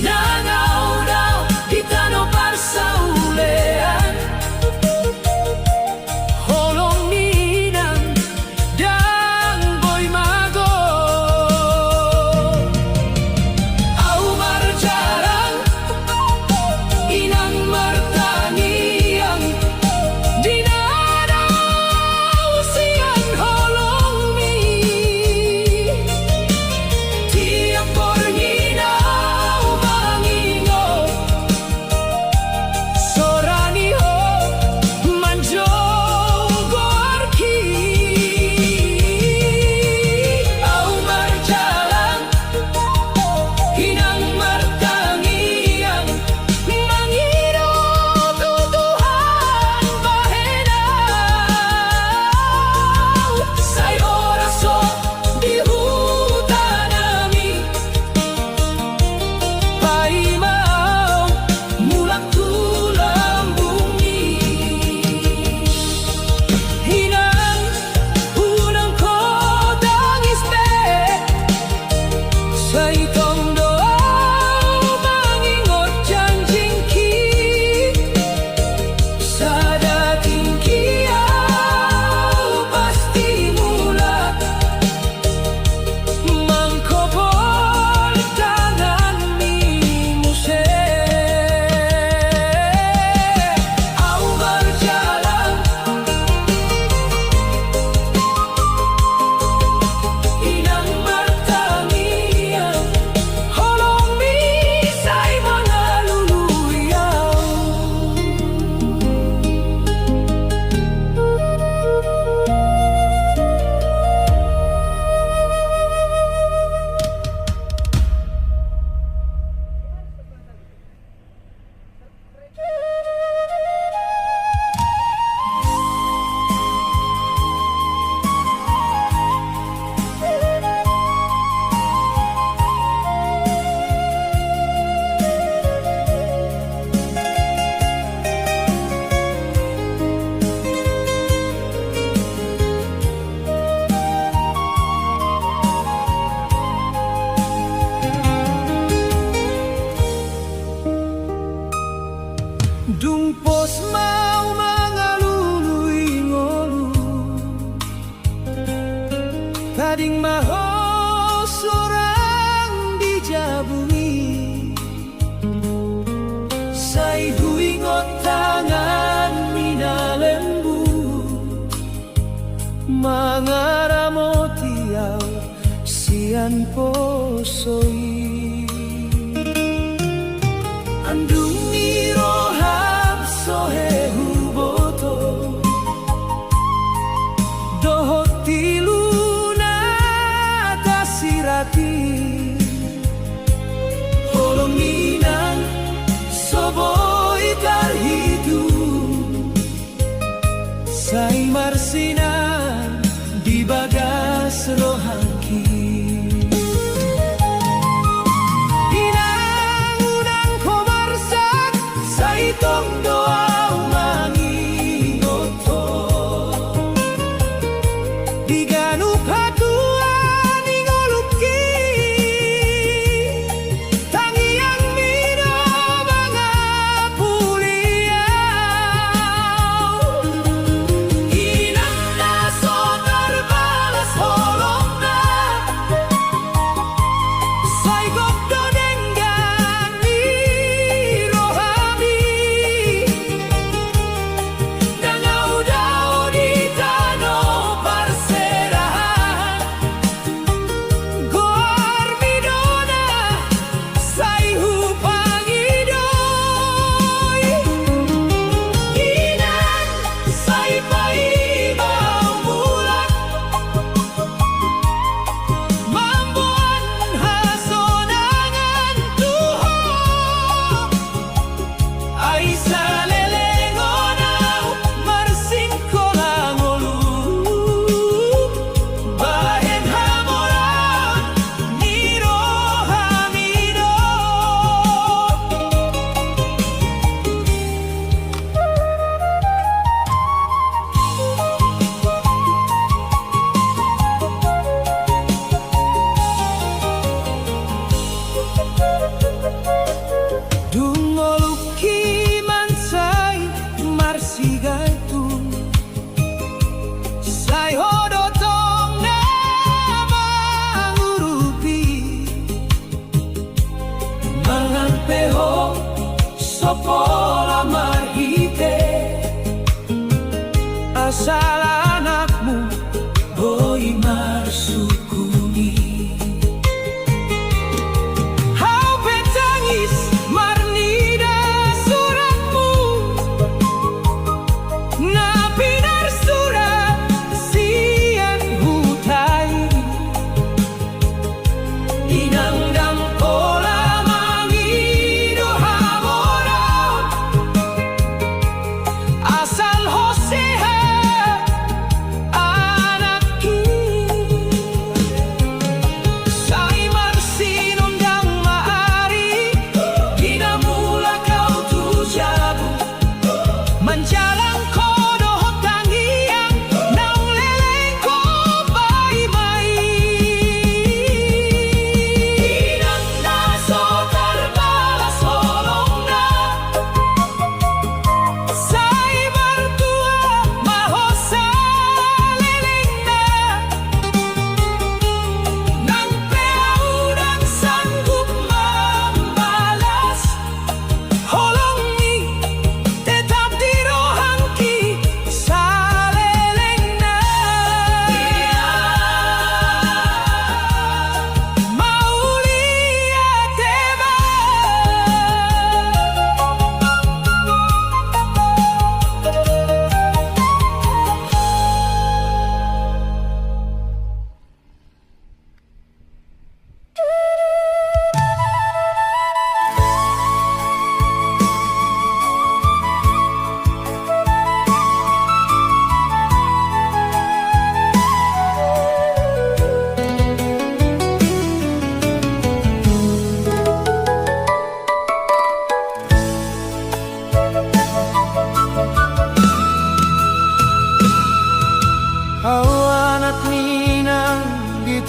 nangaw daw itano parsaulean holong ninang dang boy mago au marjarang inang martangiang dinadaw siyan holong mi tiap pornginaw mangingo sorani ho manjogorki au marjalang inang martangiang mangiro tutuhan bahenaw say oraso di hutanami paimao mulak tulang bumi hinang unang ko dangis pe say tondo mangingot janjingki sa dating kiyaw pasti mulat mangkopol tangan ni muse au marjalang inang martangiang holong mi say mga luluyaw Dumpos mau mangaluluy ngolu Tading maho sorang di jabu soi andungi roham sohe huboto dohoti luna tasirati holominan soboi tarhidu sai marsina di bagas rohangki tong doa umangi oto diganu patua ningoluki tangiang mino mga pulia inang naso terbalas holong na say gokdo denggan ni rohami sopola marhite asal anakmu boi marsukuni hau petangis marnida suratmu na pinar surat sian hutai inangdang pola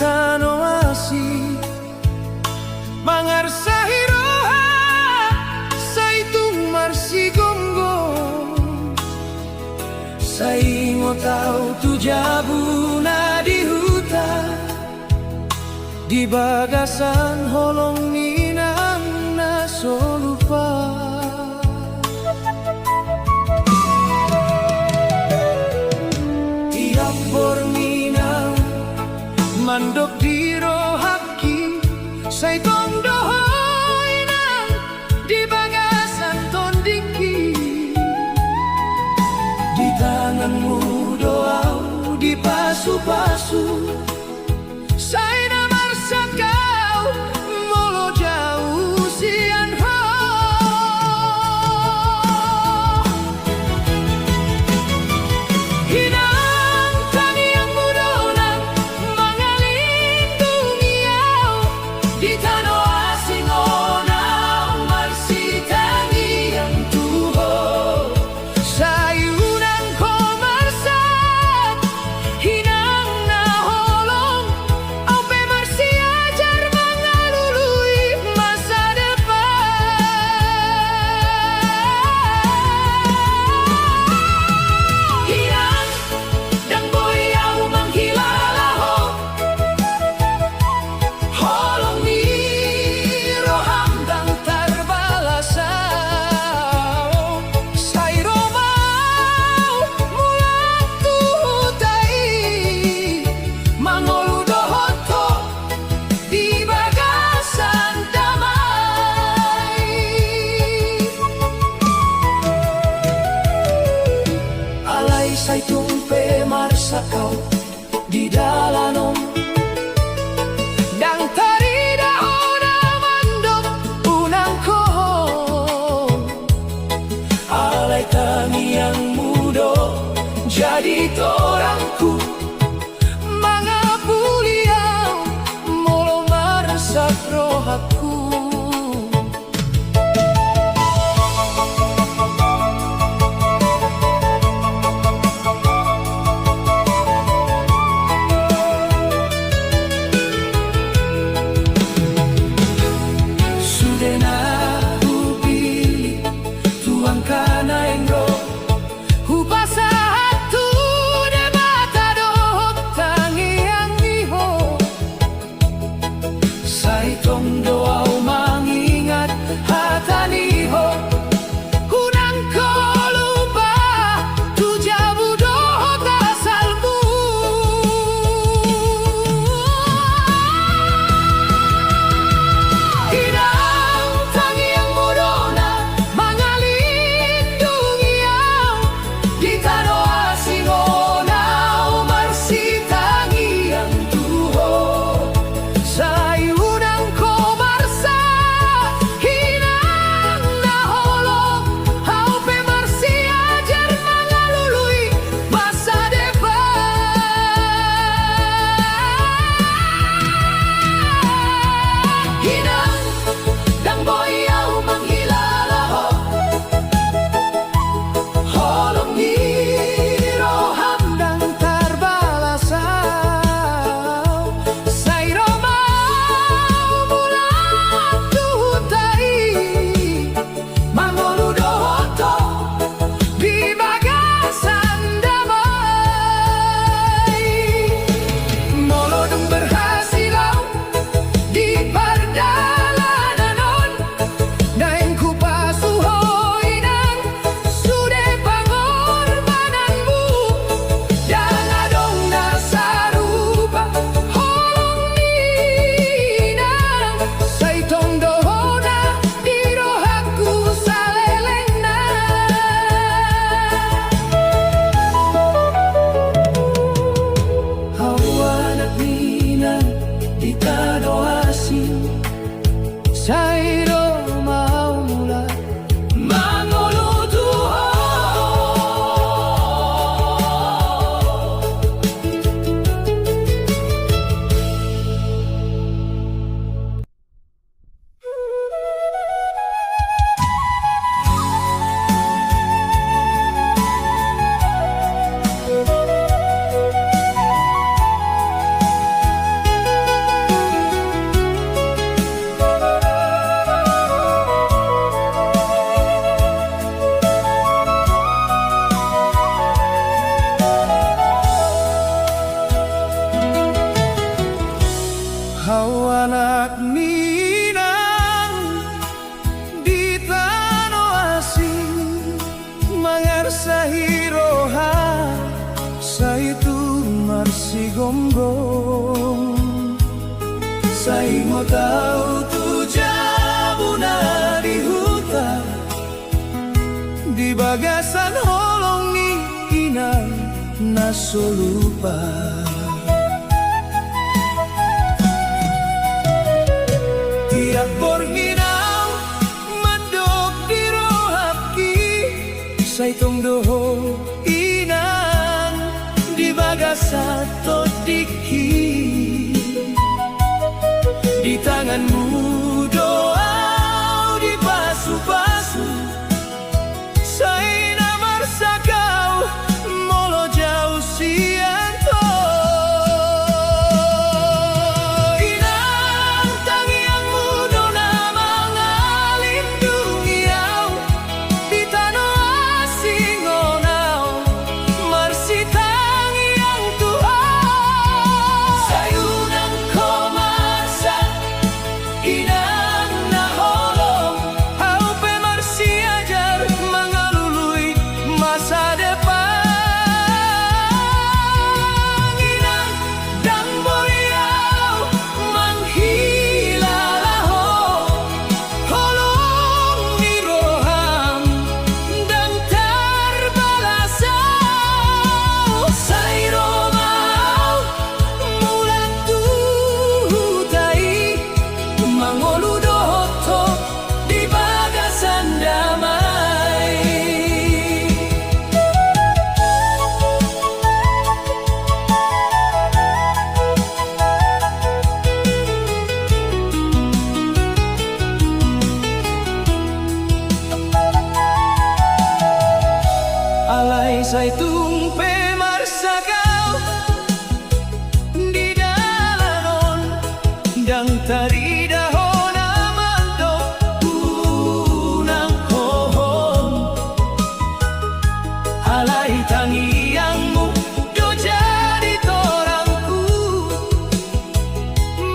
Tanoasi mangarsahi roha saitung marsigonggo saingo tau tu jabuna di hutan di bagasan holong minang na solupa tiap borminang mandok di rohaki dipasu-pasu. Saya namar sakau molo jauh sian ho. Hinang tangi yang mudonang mengalindungi au di tanah asing onau masih tangi yang tuho. Sayunan komersat hinang na holong au pe masih ajar mengalului masa depan. Hinang dan boyau menghilalaho holong ni roham dan terbalasau. Sairo mau mulang tuhutai mangolu dohoto di bagasan damai. Alai sai tumpe marsakau di dalanom dang tarida ona mandok unang kohon. Alai tangi yang mudo jadi torangku mangapuliau molo marsak rohaku. Sudena upili tuang kana engro hupasa hatu debata dohok tangi yang iho. Sai tong doau mengingat hataniho hunang kolupa tu jabu dohok asalmu. Hinang tangi yang mudona mengalindungi au di tanah asing onau masih tangi yang tuho. Sayunan komarsa hinang na holong au pe masih ajar mengalului masa depan. Hinang dan boyau menghilalaho holong ni roham dan terbalasau. Sairo mau mulang tuhutai mangolu dohoto di bagasan damai. Molodung berhasilau di pardalanan daeng kupasu hoinang sude pangorbananmu dan adong nasarupa holong ninang saitong dohona di rohaku salelengna. Hawanak ninang di tanah asing Sairo mau mula mangolu tuho. Hau anak ninang di tanah asing mangarsahi roha saitu marsi gonggong. Sai mau tahu tu jabuna di hutan di bagasan holong ni inang na solupa. Tiap bornginau mandok di rohapki, saitong doho inang di bagasa todiki. Di tanganmu doa di basu-basu, saya namar sakau molo jauh sianto. Inang tangiangmu dona mangalindungi au, di tanah asing onau marsi tangiang Tuhan. Sayunang komasa inang na holong, au pe marsi ajar mengalului masa depan. Inang dan beliau menghilalaho, holong di roham dan terbalasau. Sai romau mulan tuhutai, mangolu dohoto di bagasan damai. Alai saitung pe marsakau di dalanon dang tari dahon amanto unang kohon. Alai tangiangmu do jadi torangku,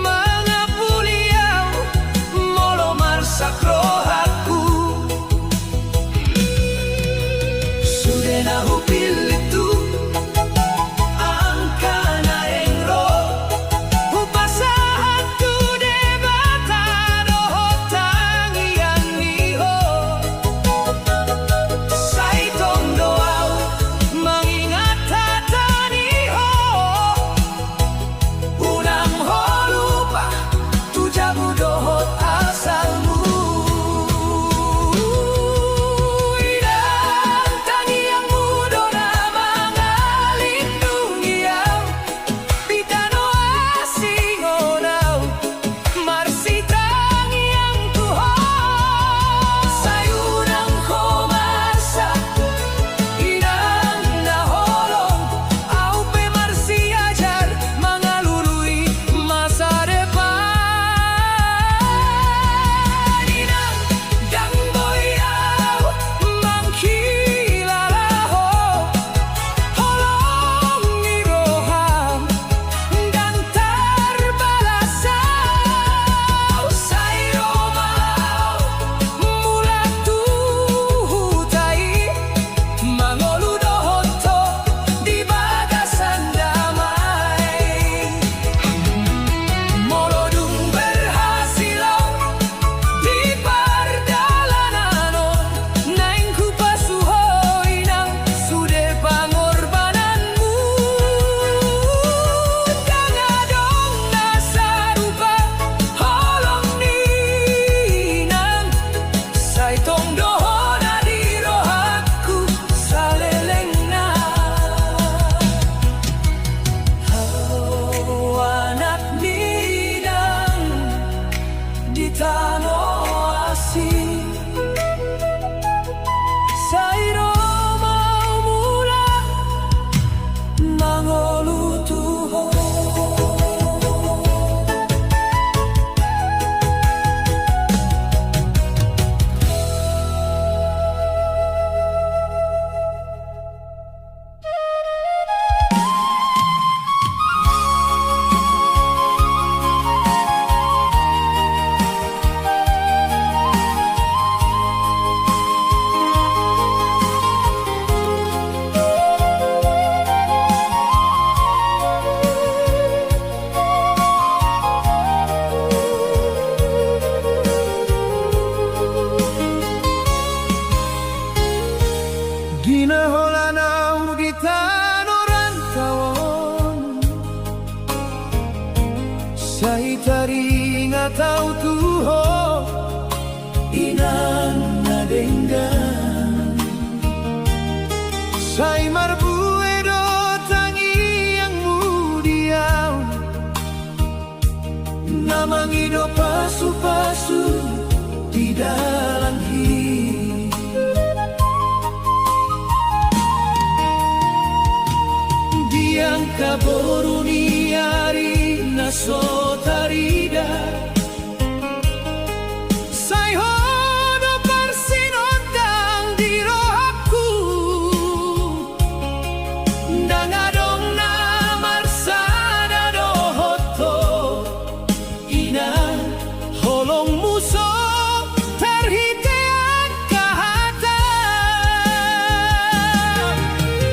mangapuliau molo marsak rohaku. Sudah nahu pilih tu angkana engro, upasahan tu debata doho tangiang niho. Saitong doau mengingat tataniho, unang holupa tu jamu dohot asalmu. Inang tangiangmu dona mangalindungi au, di tanah asing onau marsi tangiang Tuhan. Sayunang komasa inang na holong, au pe marsi ajar mengalului masa depan. Inang dan boyau menghilalaho, holong di roham dan terbalasau. Sai romau mulat tuhutai, mangolu dohoto di bagasan damai. Molodung berhasil di pardalanan, naing kupasuho inang sude pangorbananmu. Dangadong nasarupa holong ninang, saitong dohona di rohaku salelengna. Hau anak ninang di tanah asing, sai romau mula mangolu tuho. Ginaholanau di tanah tahu tuho inang nadenggan say marbuedo tangi yang mudiaw namangido pasu-pasu di dalam diang kaboruniari nasotarida say hodo persinodang di rohaku dangadong na marsada dohoto ina holong muso terhitean kahata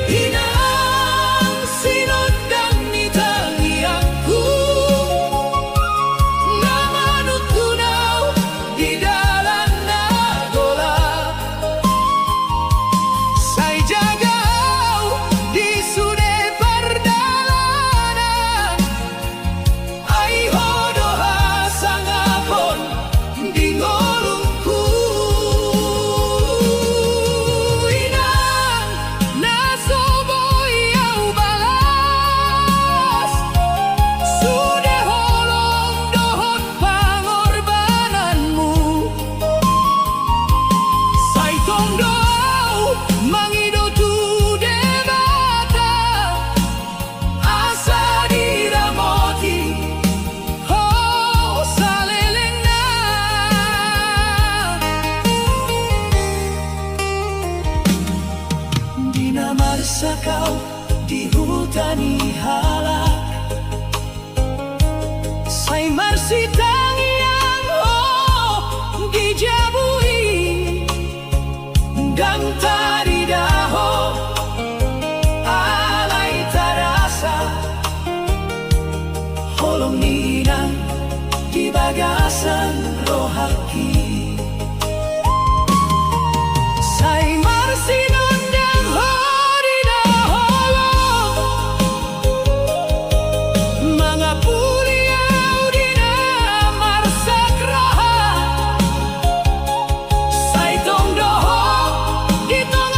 inang sinodang ni tangi aku namanut tunaw di dalan nagola say jagaw di sude perdalanan ay hodo hasangapon di ngolongku inang nasoboy au balas sude holong dohot pangorbananmu say tongdow mangido tu debata asa diramoti oh saleleng na dinamarsa kau di hutani halak say marsitang yang oh dijabui dan taridaho alay tarasa holong ninang di bagasan rohaki say marsinondang horina holong mga puliaw di na marsakraha say tongdoho di tong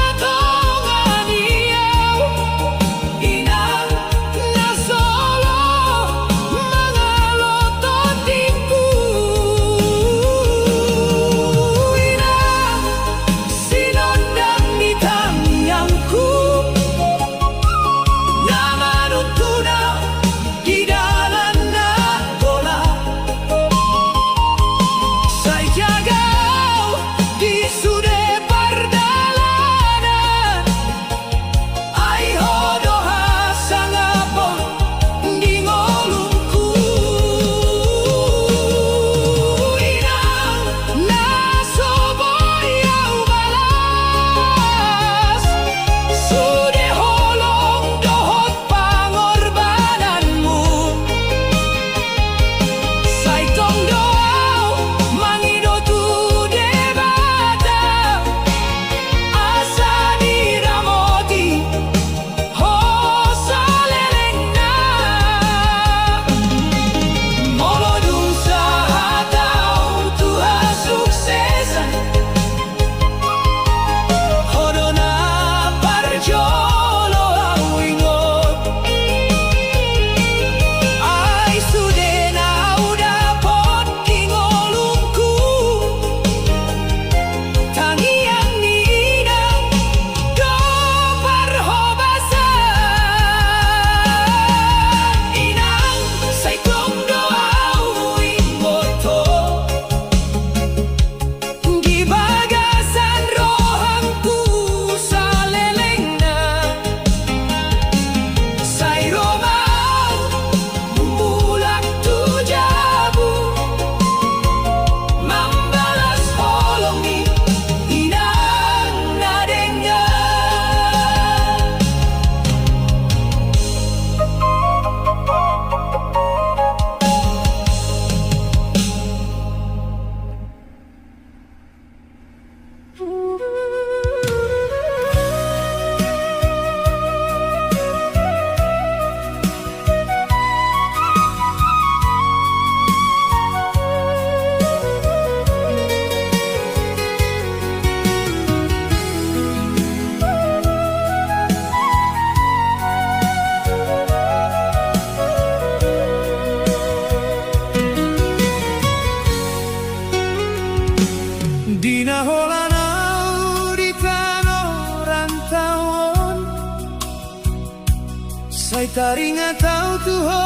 Sai taringa tau tuho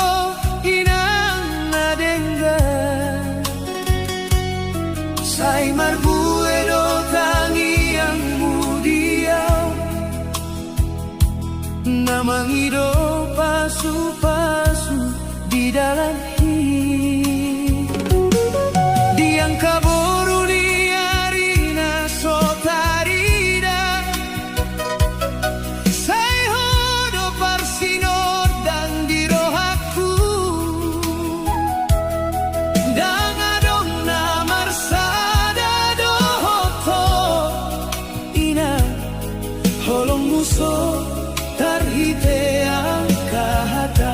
inang nadengga Sai marbue do tangi yang mudiau Namangido pasu-pasu di dalam Diang kaboru di arina sotarida Sai hodo parsinor dan di rohaku Dan adonna marsada dohoto Ina holong muso tarhite angkahata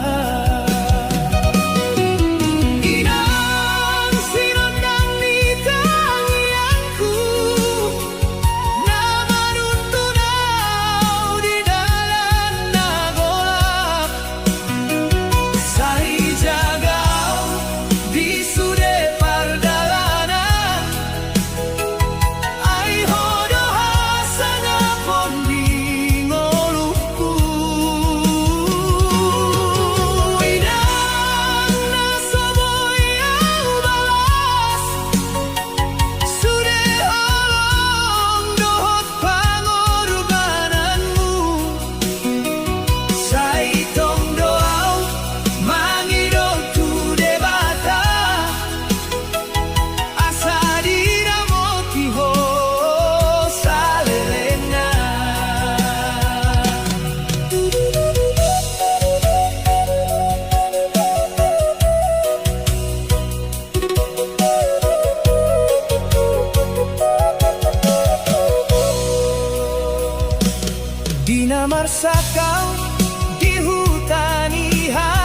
Dina marsakau di hutan iha